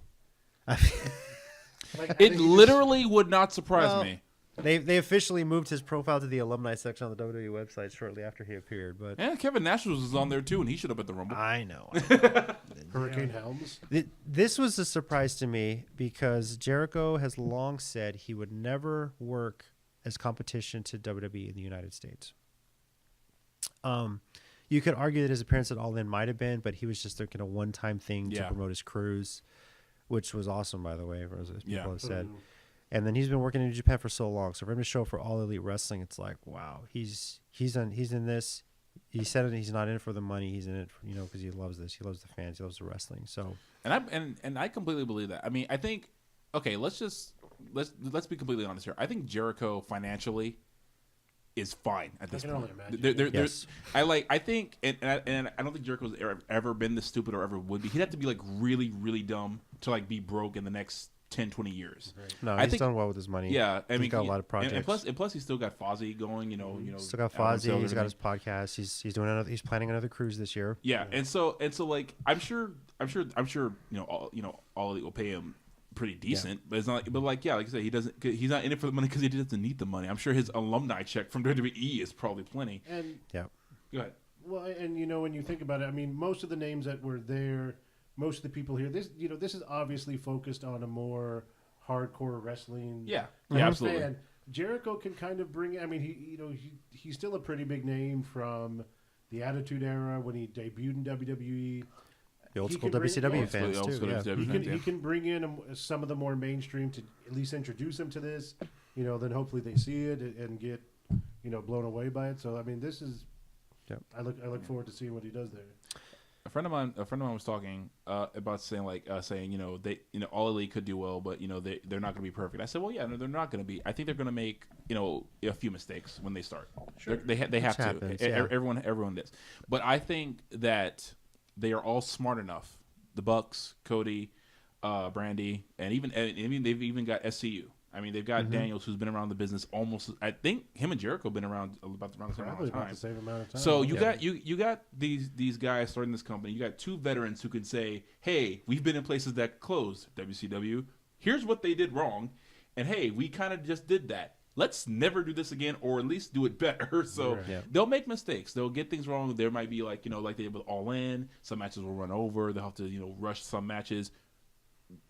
So. Like, I It think he literally would not surprise Well, me. They officially moved his profile to the alumni section on the WWE website shortly after he appeared, but And Kevin Nash was on there too, and he should have been the Rumble. I know. Hurricane Helms. This was a surprise to me because Jericho has long said he would never work as competition to WWE in the United States. You could argue that his appearance at All In might have been, but he was just thinking a one-time thing to Yeah. promote his cruise, which was awesome, by the way, as people Yeah. have said. Mhm. And then he's been working in Japan for so long. So for him to show up for All Elite Wrestling, it's like, wow, he's in this. He said he's not in it for the money. He's in it, because he loves this. He loves the fans. He loves the wrestling. So And I completely believe that. I mean, I think let's be completely honest here. I think Jericho financially is fine at this can only point. imagine. Yes. I think, and I don't think Jericho's ever been this stupid or ever would be. He'd have to be like really, really dumb to like be broke in the next 10, 20 years. Right. no, I he's think- done well with his money. Yeah, I He's mean, got a lot of projects. and plus, he's still got Fozzy going. Still got Alan Fozzy. Silver He's got and his podcast. He's doing another. He's planning another cruise this year. yeah, and so like I'm sure all Elite will pay him pretty decent, but it's not. But like I said, he's not in it for the money because he doesn't need the money. I'm sure his alumni check from WWE is probably plenty. And Yeah. Go ahead. Well, and when you think about it, I mean, most of the names that were there, most of the people here, this is obviously focused on a more hardcore wrestling. Yeah, fan. absolutely. Jericho can kind of bring. I mean, he's still a pretty big name from the Attitude Era when he debuted in WWE. The old He school can bring- WCW yeah. fans Old too. school Yeah. WCW. He can bring in some of the more mainstream to at least introduce them to this. Then hopefully they see it and get blown away by it. So I mean, this is. Yep. I look forward to seeing what he does there. A friend of mine was talking about saying they All Elite could do well, but they're not going to be perfect. I said, well, yeah, no, they're not going to be. I think they're going to make a few mistakes when they start. Sure, they have to. Happens, yeah. Everyone does. But I think that they are all smart enough. The Bucks, Cody, Brandy, and even they've even got SCU. I mean, they've got Daniels, who's been around the business almost. I think him and Jericho have been around about the same amount of time. About the same amount of time. So you got these guys starting this company. You got two veterans who can say, "Hey, we've been in places that closed WCW. Here's what they did wrong, and hey, we kind of just did that. Let's never do this again, or at least do it better." So they'll make mistakes. They'll get things wrong. There might be like they did with All In. Some matches will run over. They'll have to rush some matches.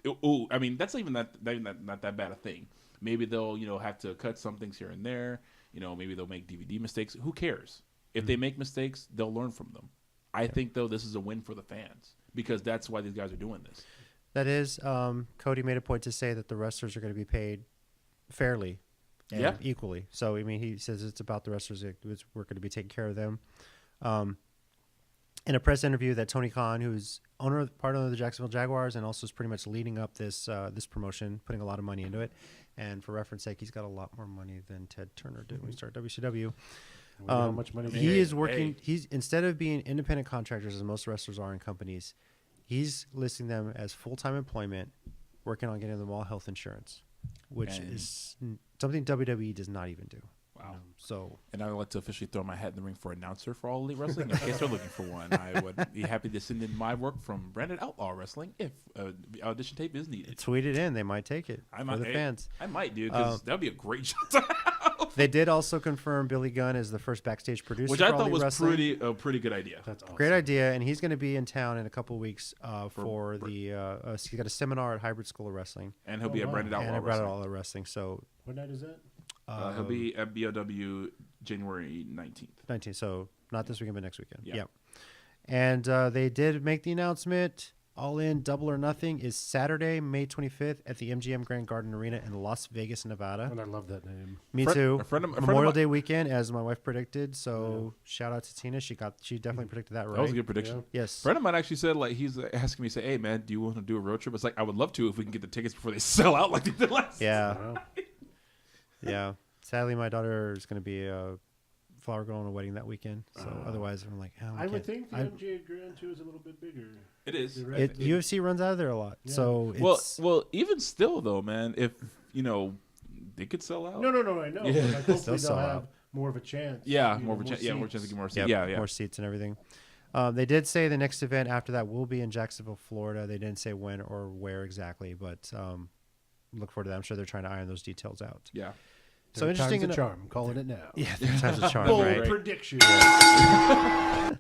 I mean, that's not that bad a thing. Maybe they'll have to cut some things here and there. Maybe they'll make DVD mistakes. Who cares? If they make mistakes, they'll learn from them. I think though this is a win for the fans because that's why these guys are doing this. That is, Cody made a point to say that the wrestlers are going to be paid fairly and equally. So I mean, he says it's about the wrestlers. We're going to be taking care of them. In a press interview that Tony Khan, who's part owner of the Jacksonville Jaguars and also is pretty much leading up this promotion, putting a lot of money into it. And for reference sake, he's got a lot more money than Ted Turner did when he started WCW. How much money He is working. He's instead of being independent contractors, as most wrestlers are in companies, he's listing them as full-time employment, working on getting them all health insurance, which is something WWE does not even do. Wow. And I would like to officially throw my hat in the ring for announcer for All Elite Wrestling. In case they're looking for one, I would be happy to send in my work from Branded Outlaw Wrestling if the audition tape is needed. Tweet it in. They might take it for the fans. I might, dude, because that would be a great job to have. They did also confirm Billy Gunn as the first backstage producer, which I for thought was wrestling. a pretty good idea. That's awesome. Great idea, and he's going to be in town in a couple of weeks for the. He's got a seminar at Hybrid School of Wrestling, and he'll be at Branded Outlaw Wrestling. So what night is that? He'll be at BOW January 19th. So not this weekend, but next weekend. Yeah. Yep. And they did make the announcement. All In Double or Nothing is Saturday, May 25th at the MGM Grand Garden Arena in Las Vegas, Nevada. And I love that name. Me too. Memorial Day Day weekend, as my wife predicted. So shout out to Tina. She definitely predicted that right. That was a good prediction. Yeah. Yes. A friend of mine actually said, like, he's asking me, say, "Hey man, do you want to do a road trip?" It's like, I would love to if we can get the tickets before they sell out like they did last. Yeah. Wow. Yeah. Sadly, my daughter is going to be a flower girl on a wedding that weekend. So otherwise, I'm like, I would think the MJ Grand 2 is a little bit bigger. It is. UFC runs out of there a lot. Yeah. So it's, well, even still though, man, if they could sell out. No, I know. Yeah. But like, hopefully Still they'll sell have out. more of a chance. Yeah, more of a chance. Yeah, more seats. chance to get more yep, seats. Yeah. more seats and everything. They did say the next event after that will be in Jacksonville, Florida. They didn't say when or where exactly, but look forward to that. I'm sure they're trying to iron those details out. Yeah. So Third interesting. time's a charm. I'm calling it now. Yeah, third time's a charm. Bold Right? prediction. That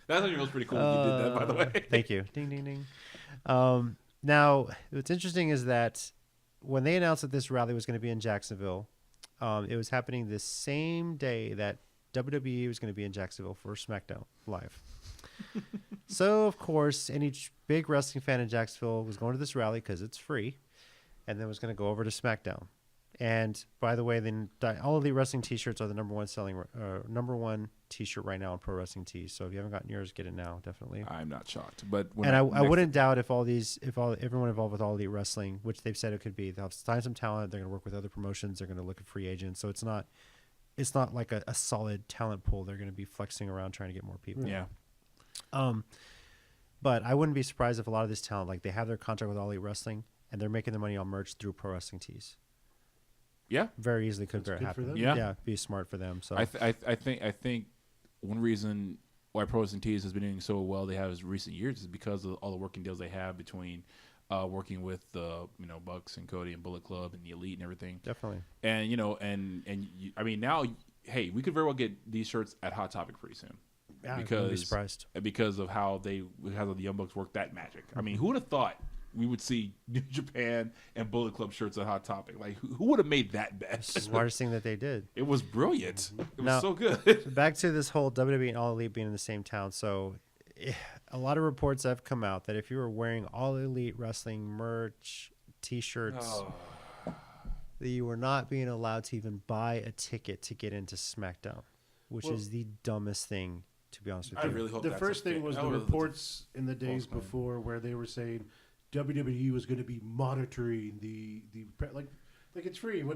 actually was pretty cool. You did that, by the way. Thank you. Ding, ding, ding. Now, what's interesting is that when they announced that this rally was going to be in Jacksonville, it was happening the same day that WWE was going to be in Jacksonville for SmackDown Live. So, of course, any big wrestling fan in Jacksonville was going to this rally because it's free, and then was going to go over to SmackDown. And by the way, then all of the wrestling T-shirts are the number one T-shirt right now on Pro Wrestling Tees. So if you haven't gotten yours, get it now, definitely. I'm not shocked, but I wouldn't doubt if everyone involved with All Elite Wrestling, which they've said it could be, they'll sign some talent. They're going to work with other promotions. They're going to look at free agents. So it's not like a solid talent pool. They're going to be flexing around trying to get more people. Yeah. But I wouldn't be surprised if a lot of this talent, like they have their contract with All Elite Wrestling, and they're making their money on merch through Pro Wrestling Tees. Yeah. Very easily could That's good happen. for them. Yeah. Be smart for them. So I think one reason why Pro Wrestling Tees has been doing so well they have in recent years is because of all the working deals they have between working with the Bucks and Cody and Bullet Club and the Elite and everything. definitely. And I mean now, hey, we could very well get these shirts at Hot Topic pretty soon. Yeah, I wouldn't be surprised. because of how the Young Bucks work that magic. I mean, who would have thought we would see New Japan and Bullet Club shirts at Hot Topic? Like, who would have made that bet? It's the smartest thing that they did. It was brilliant. It was Now, so good. Back to this whole WWE and All Elite being in the same town. So, a lot of reports have come out that if you were wearing All Elite Wrestling merch, T-shirts, that you were not being allowed to even buy a ticket to get into SmackDown, which is the dumbest thing, to be honest with you. I really hope The that's first thing was the reports in the days claim. before where they were saying WWE was going to be monitoring the like it's free. Go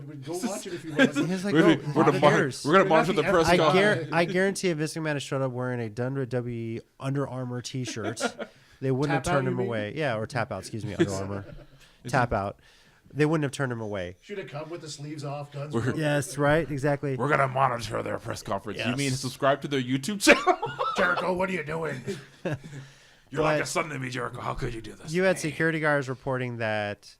watch it if you want. He's like, We're no, going who cares? to monitor the press I conference. guarantee if Vince McMahon had showed up wearing a WWE Under Armour T-shirt, they wouldn't have Tap out, turned you him mean? away. Yeah, or tap out. Excuse me, Under Armour. Tap out. They wouldn't have turned him away. Should have come with the sleeves off, guns. Yes, right, exactly. We're going to monitor their press conference. You Yes. mean subscribe to their YouTube channel? Jericho, what are you doing? You're like a son to me, Jericho. How could you do this? You had security guards reporting that,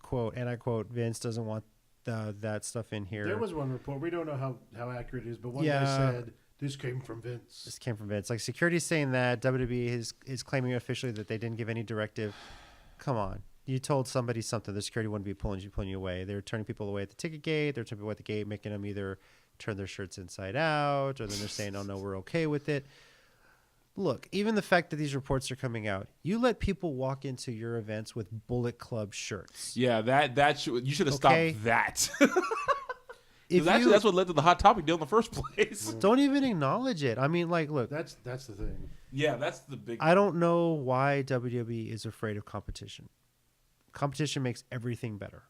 quote, and I quote, Vince doesn't want that stuff in here. There was one report. We don't know how accurate it is, but one Yeah. guy said this came from Vince. This came from Vince. Like, security saying that WWE is claiming officially that they didn't give any directive. Come on. You told somebody something. The security wouldn't be pulling you away. They were turning people away at the ticket gate. They were turning people away at the gate, making them either turn their shirts inside out, or then they're saying, oh, no, we're okay with it. Look, even the fact that these reports are coming out, you let people walk into your events with Bullet Club shirts. Yeah, you should have Okay. stopped that. If Actually, you that's what led to the Hot Topic deal in the first place. don't even acknowledge it. I mean, like, look, That's the thing. Yeah, that's the big. I don't know why WWE is afraid of competition. Competition makes everything better.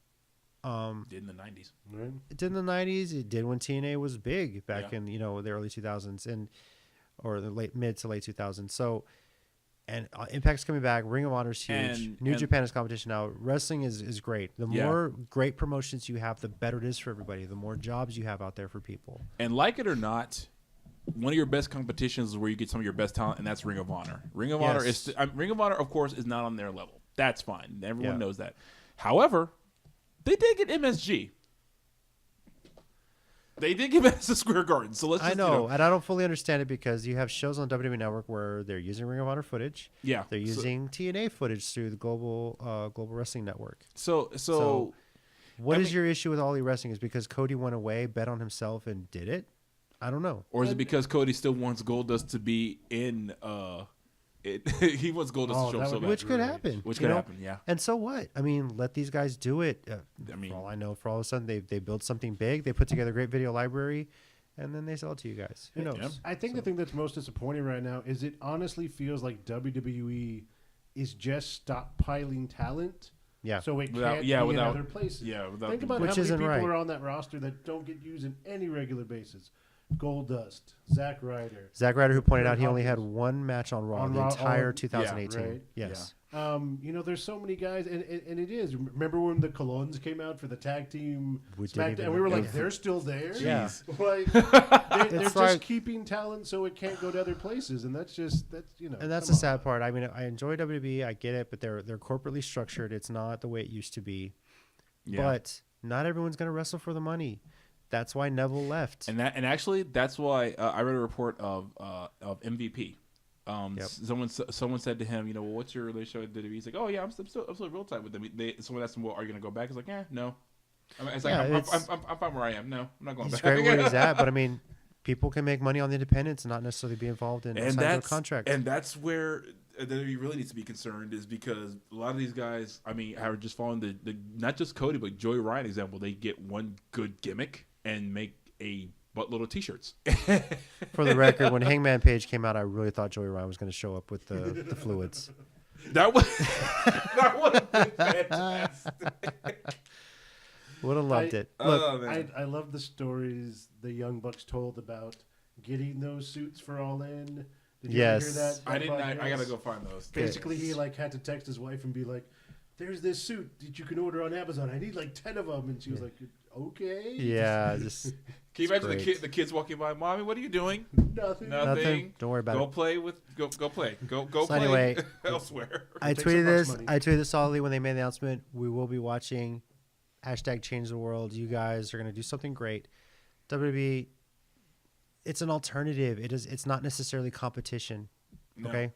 Did in the 90s. Right? It did in the 90s. It did when TNA was big back Yeah. in, the early 2000s or the mid to late 2000s. So, and Impact's coming back. Ring of Honor is huge. New Japan is competition now. Wrestling is great. The more great promotions you have, the better it is for everybody. The more jobs you have out there for people. And like it or not, one of your best competitions is where you get some of your best talent, and that's Ring of Honor. Ring of Honor Ring of Honor, of course, is not on their level. That's fine. Everyone knows that. However, they did get MSG. They did give us a Square Garden, so let's. Just, I know, and I don't fully understand it because you have shows on WWE Network where they're using Ring of Honor footage. Yeah, they're using TNA footage through the Global Wrestling Network. So what is your issue with All Elite Wrestling? Is because Cody went away, bet on himself, and did it? I don't know. Or is it because Cody still wants Goldust to be in? He wants Goldust to show up so bad. Which could happen. Which could happen, yeah. And so what? I mean, let these guys do it. For all I know, for all of a sudden they build something big, they put together a great video library, and then they sell it to you guys. Who knows? Yeah. I think the thing that's most disappointing right now is it honestly feels like WWE is just stockpiling talent. Yeah. So it can't be in other places. Yeah. Think about Which how many isn't people right. are on that roster that don't get used in any regular basis. Goldust, Zack Ryder. Zack Ryder, who pointed out he Hopkins. only had one match on Raw the entire 2018. right. Yes. There's so many guys, and it is. Remember when the Colons came out for the tag team SmackDown, and we were like, they're still there? Yeah. Like, they're It's just like- keeping talent so it can't go to other places, and that's And that's the sad part. I mean, I enjoy WWE, I get it, but they're corporately structured. It's not the way it used to be. Yeah. But not everyone's going to wrestle for the money. That's why Neville left. And actually that's why I read a report of MVP. Someone said to him, well, what's your relationship with WWE? He's like, oh yeah, I'm still real tight with them. Someone asked him, well, are you gonna go back? He's like, no. I mean, it's like I'm fine where I am. No, I'm not going He's back. great where he's at, but I mean, people can make money on the independents and not necessarily be involved in a contract. And that's where WWE really needs to be concerned, is because a lot of these guys, I mean, are just following the not just Cody but Joey Ryan example. They get one good gimmick and make a buttload of T-shirts. For the record, when Hangman Page came out, I really thought Joey Ryan was going to show up with the fluids. That would have been fantastic. Would have loved it. Look, I love the stories the Young Bucks told about getting those suits for All In. Did you ever hear that? I didn't. podcast? I gotta go find those. Basically, he had to text his wife and be like, "There's this suit that you can order on Amazon. I need like 10 of them." And she was like, "Okay." Yeah, just Can you imagine the kids walking by? Mommy, what are you doing? Nothing. Nothing. Don't worry about Go it. play with. Go play. Go So play anyway, elsewhere. I Take tweeted some this. money. I tweeted this solidly when they made the announcement. We will be watching. # Change the world. You guys are going to do something great. WWE, it's an alternative. It's not necessarily competition. No. Okay.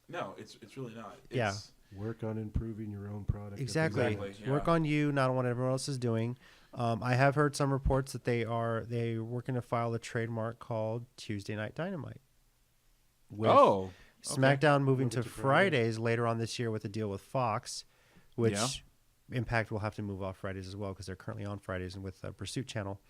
No, it's really not. Yeah. It's, Work on improving your own product. Exactly. yeah. Work on you, not on what everyone else is doing. I have heard some reports that they're working to file a trademark called Tuesday Night Dynamite. With SmackDown moving to Fridays later on this year with a deal with Fox, which Impact will have to move off Fridays as well because they're currently on Fridays and with the Pursuit Channel.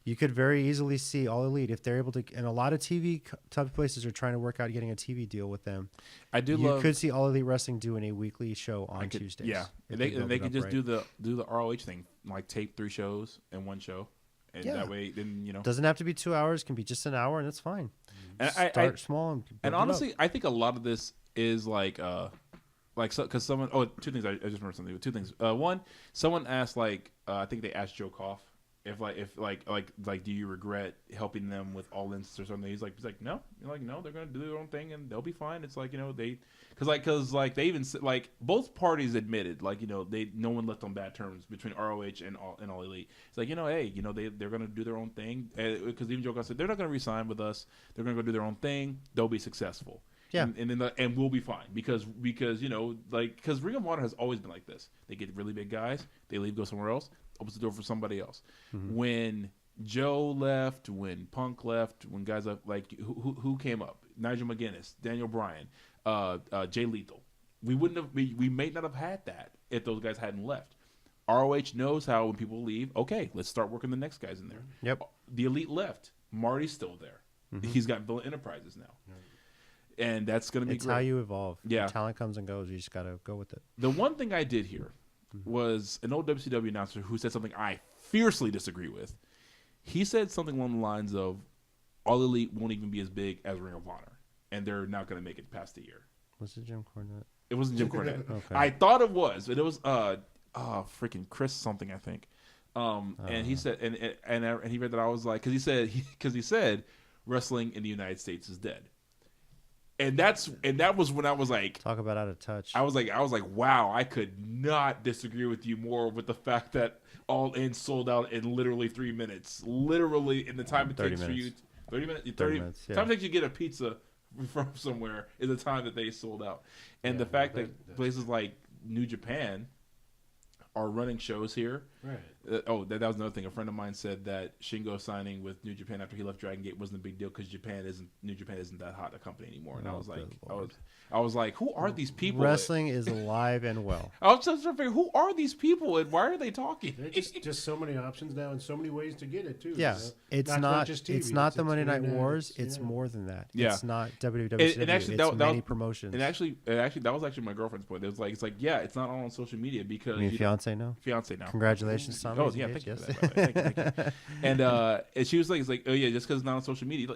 You could very easily see All Elite if they're able to, and a lot of TV type of places are trying to work out getting a TV deal with them. You could see All Elite Wrestling doing a weekly show on Tuesdays. Yeah, and they could just do the ROH thing, like tape 3 shows in one show, and that way, then doesn't have to be 2 hours, can be just an hour, and it's fine. And Start small and honestly, I think a lot of this is because someone. Oh, 2 things. I just remember something. 2 things. One, someone asked I think they asked Joe Koff if do you regret helping them with All In or something? He's like no. No, they're gonna do their own thing and they'll be fine. It's because they even both parties admitted no one left on bad terms between ROH and All Elite. It's they're gonna do their own thing because even Joe Koff said they're not gonna re-sign with us. They're gonna go do their own thing. They'll be successful. Yeah, and we'll be fine because Ring of Honor has always been like this. They get really big guys, they leave, go somewhere else, opens the door for somebody else. Mm-hmm. When Joe left, when Punk left, when guys who came up, Nigel McGuinness, Daniel Bryan, Jay Lethal, we may not have had that if those guys hadn't left. ROH knows how when people leave. Okay, let's start working the next guys in there. Yep. The Elite left. Marty's still there. Mm-hmm. He's got Bill Enterprises now. Right. And that's going to be great. It's how you evolve. Yeah. When talent comes and goes. You just got to go with it. The one thing I did here was an old WCW announcer who said something I fiercely disagree with. He said something along the lines of, All Elite won't even be as big as Ring of Honor, and they're not going to make it past a year. Was it Jim Cornette? It wasn't Jim Cornette. Okay. I thought it was, but it was freaking Chris something, I think. And he said, and he read that I was like, because he said wrestling in the United States is dead. And that was when I was like, talk about out of touch. I was like, wow, I could not disagree with you more with the fact that All In sold out in literally 3 minutes. Literally in the time it takes for you 30 minutes. 30 minutes. Yeah. Time it takes you to get a pizza from somewhere is the time that they sold out. And the fact that places like New Japan are running shows here. Right. That was another thing. A friend of mine said that Shingo signing with New Japan after he left Dragon Gate wasn't a big deal because New Japan isn't that hot a company anymore. And I was like, who are these people? Wrestling is alive and well. I was just trying to figure, who are these people and why are they talking? There's just so many options now and so many ways to get it too. Yeah, it's not just TV. It's not the Monday Night Wars. It's more than that. Yeah. It's not WWE. And actually, it's many promotions. And actually, that was actually my girlfriend's point. It's not all on social media because fiance now. Fiance now. Congratulations, Tommy. Oh yeah, thank you. Thank you. And she was like, oh yeah, just because it's not on social media.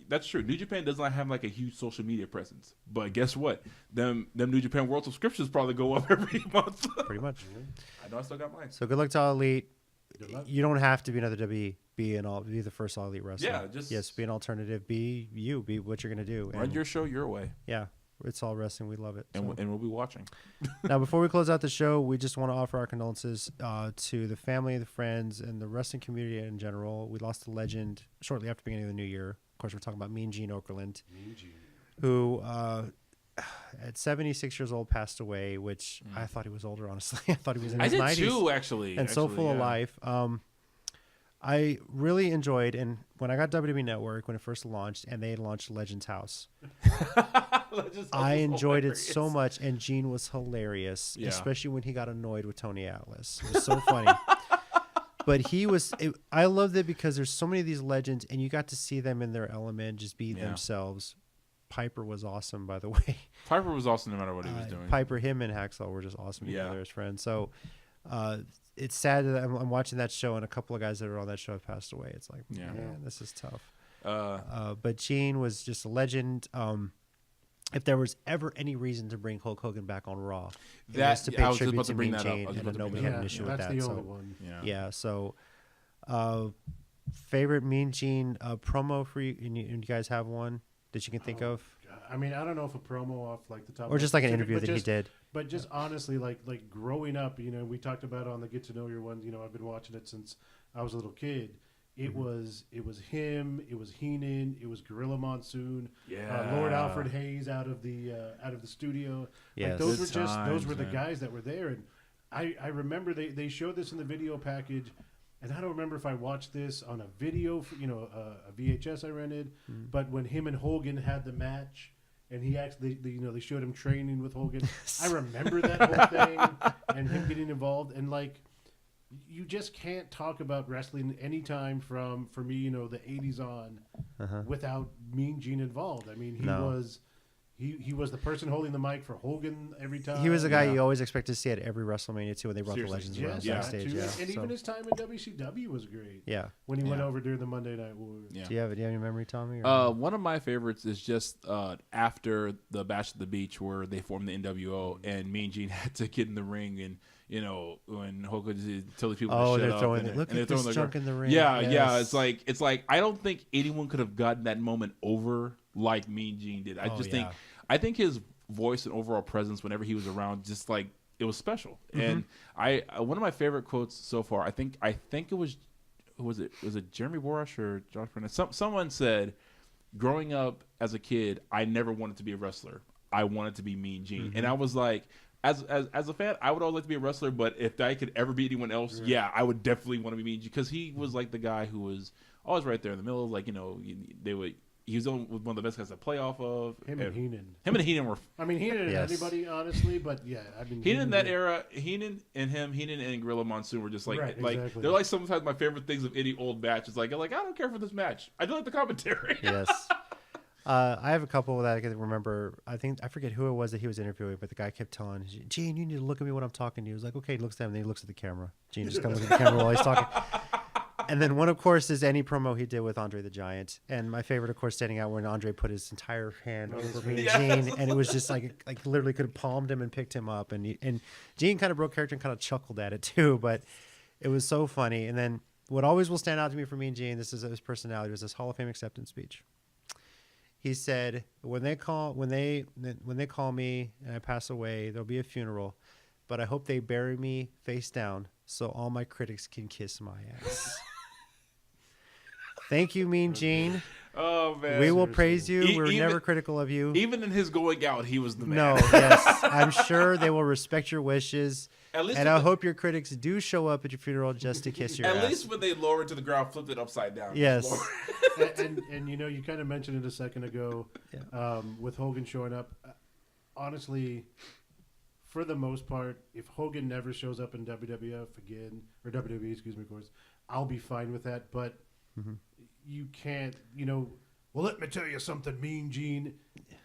That's true. New Japan does not have a huge social media presence, but guess what? Them New Japan World subscriptions probably go up every month. Pretty much. I know I still got mine. So good luck to All Elite. You don't have to be another WB. Be the first All Elite wrestler. Yeah, be an alternative. Be what you're gonna do. Run your show your way. Yeah. It's all wrestling. We love it. And we'll be watching. Now, before we close out the show, we just want to offer our condolences to the family, the friends, and the wrestling community in general. We lost a legend shortly after the beginning of the new year. Of course, we're talking about Mean Gene Okerlund, who at 76 years old passed away, which I thought he was older, honestly. I thought he was in his 90s. I did too, actually. And so full of life. I really enjoyed, and when I got WWE Network, when it first launched, and they launched Legends House, I enjoyed it so much, and Gene was hilarious, especially when he got annoyed with Tony Atlas. It was so funny. But I loved it because there's so many of these legends, and you got to see them in their element, just be themselves. Piper was awesome, by the way. Piper was awesome no matter what he was doing. Piper, him, and Hacksaw were just awesome together as friends. So it's sad that I'm watching that show, and a couple of guys that are on that show have passed away. It's like, man, this is tough. But Gene was just a legend. If there was ever any reason to bring Hulk Hogan back on Raw, that's to pay tribute to Mean Gene, and nobody had an issue with that. That's the only one. Yeah. So, favorite Mean Gene promo for you? And you guys have one that you can think of? I mean, I don't know if a promo off the top, or just an interview that he did. But just honestly, like growing up, we talked about on the Get to Know Your one. I've been watching it since I was a little kid. It was him. It was Heenan. It was Gorilla Monsoon. Yeah. Lord Alfred Hayes out of the studio. Yes. Like those Good were just those times, were the man. guys that were there. And I remember they showed this in the video package, and I don't remember if I watched this on a video, a VHS I rented. But when him and Hogan had the match, and he actually, they showed him training with Hogan. I remember that whole thing and him getting involved. And like, you just can't talk about wrestling anytime for me, the 80s on without Mean Gene involved. I mean, he was the person holding the mic for Hogan every time. He was the guy you always expect to see at every WrestleMania too when they brought Seriously. the legends around Yes, backstage. too. Yeah, And so, even his time in WCW was great. yeah. When he went Yeah. over during the Monday Night War. Yeah. Do you have any memory, Tommy? Or One of my favorites is just after the Bash at the Beach where they formed the NWO and Mean Gene had to get in the ring and when Hogan just tell these people to shut they're up throwing and look and at they're this throwing junk in the ring. Yeah, Yes. it's like I don't think anyone could have gotten that moment over like Mean Gene did. I think his voice and overall presence whenever he was around just like it was special. And one of my favorite quotes so far, I think it was who was it? Was it Jeremy Borash or Josh Burnett? Someone said, growing up as a kid, I never wanted to be a wrestler. I wanted to be Mean Gene. And I was like, as a fan, I would always like to be a wrestler, but if I could ever be anyone else, I would definitely want to be Mean Gene because he was like the guy who was always right there in the middle. Like, he was one of the best guys to play off of. Him and Heenan. Him and Heenan were. I mean, Heenan and Yes. anybody, honestly, but yeah, I mean, Heenan in that era, Heenan and Gorilla Monsoon were just like, Right, like exactly. they're like sometimes my favorite things of any old match. It's like, I don't care for this match. I do like the commentary. Yes. I have a couple that I can remember. I forget who it was that he was interviewing, but the guy kept telling Gene, you need to look at me when I'm talking to you. He was like, okay, he looks at him, and then he looks at the camera. Gene just kind of looks at the camera while he's talking. And then one, of course, is any promo he did with Andre the Giant. And my favorite, of course, standing out when Andre put his entire hand over me and Gene, and it was just like literally could have palmed him and picked him up. And Gene kind of broke character and kind of chuckled at it too, but it was so funny. And then what always will stand out to me for me and Gene, this is his personality, was this Hall of Fame acceptance speech. He said, when they call me and I pass away, there'll be a funeral, but I hope they bury me face down so all my critics can kiss my ass. Thank you, Mean Gene. Oh man, We will praise you. We're even- never critical of you. even in his going out, he was the man. No, yes. I'm sure they will respect your wishes. At least And when I the- hope your critics do show up at your funeral just to kiss your At ass. least when they lower it to the ground, flipped it upside down. Yes. and you kind of mentioned it a second ago with Hogan showing up. Honestly, for the most part, if Hogan never shows up in WWF again, or WWE, excuse me, of course, I'll be fine with that. But you can't, well, let me tell you something, Mean Gene.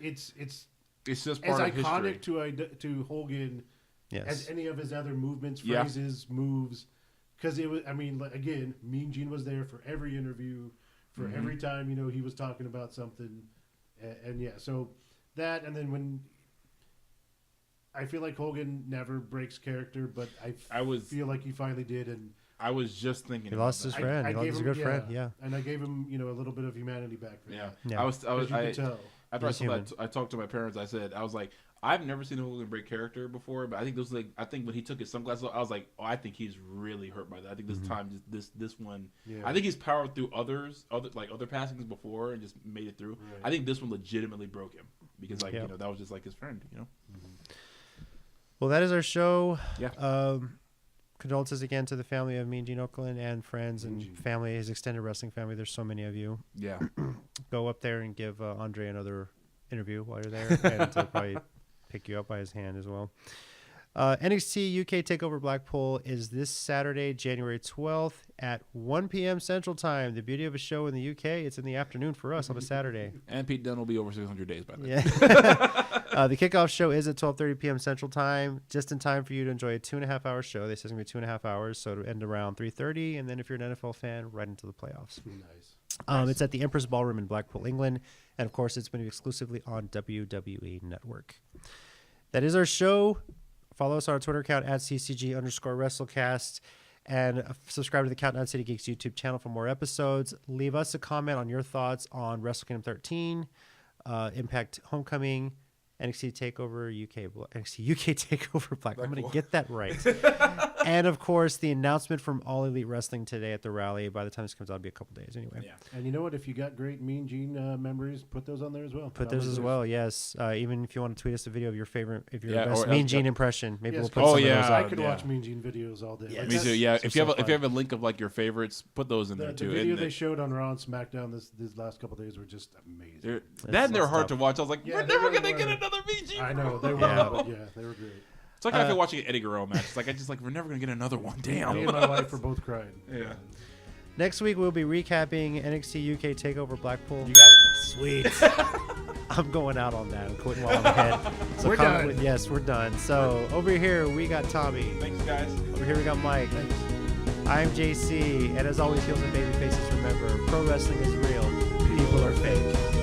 It's It's just as part of iconic history. to Hogan Yes. as any of his other movements, Yeah. phrases, moves. Because it was, I mean, again, Mean Gene was there for every interview, for every time, he was talking about something. And yeah, so that, and then when I feel like Hogan never breaks character, but I feel like he finally did. And I was just thinking. He lost his friend. He lost his good friend. Yeah. And I gave him, a little bit of humanity back for Yeah. that. Yeah. I was. 'Cause you could tell. After I He's saw human. that, I talked to my parents. I was like, I've never seen Hogan break character before, but I think I think when he took his sunglasses off, I was like, oh, I think he's really hurt by that. I think this time, this one, Yeah. I think he's powered through other passings before and just made it through. Right. I think this one legitimately broke him because Yeah. that was just like his friend, Well, that is our show. Yeah. Condolences again to the family of Mean Gene Okerlund and friends Mean and Gene. family, his extended wrestling family. There's so many of you. Yeah. Go up there and give Andre another interview while you're there, and to probably pick you up by his hand as well. NXT UK TakeOver Blackpool is this Saturday, January 12th at 1 p.m. Central Time. The beauty of a show in the UK, it's in the afternoon for us on a Saturday. And Pete Dunne will be over 600 days by then. Yeah. The kickoff show is at 12:30 p.m. Central Time, just in time for you to enjoy a 2.5-hour show. They say it's going to be 2.5 hours, so it'll end around 3:30, and then if you're an NFL fan, right into the playoffs. Nice. It's at the Empress Ballroom in Blackpool, England, and of course, it's going to be exclusively on WWE Network. That is our show. Follow us on our Twitter account at CCG_WrestleCast, and subscribe to the Countdown City Geeks YouTube channel for more episodes. Leave us a comment on your thoughts on Wrestle Kingdom 13, Impact Homecoming, NXT TakeOver NXT UK TakeOver Blackpool. I'm going to get that right. And of course, the announcement from All Elite Wrestling today at the rally. By the time this comes out, it'll be a couple days anyway. Yeah. And you know what? If you got great Mean Gene memories, put those on there as well. Put those as well, yes. Even if you want to tweet us a video of your favorite, if your Yeah, best or Mean else- Gene impression, maybe Yes, we'll put oh, some yeah. of those I up. could Yeah. watch Mean Gene videos all day. Yeah, Like Me that's- too. Yeah. so If you so have a link of like your favorites, put those in there The too. video And they showed on Raw and SmackDown this last couple of days were just amazing. that and they're that's hard tough. to watch. I was like, Yeah, we're they never really gonna were. get another VG. I know they were, Yeah. but yeah, they were great. It's like after watching an Eddie Guerrero match. It's like we're never gonna get another one. Damn. Me and my wife were both crying. Yeah. Next week, we'll be recapping NXT UK TakeOver Blackpool. You got it. Sweet. I'm going out on that. I'm quitting while I'm ahead. So We're done. Yes, we're done. So over here, we got Tommy. Thanks, guys. Over here, we got Mike. I'm JC. And as always, heels and baby faces, remember, pro wrestling is real. People are fake.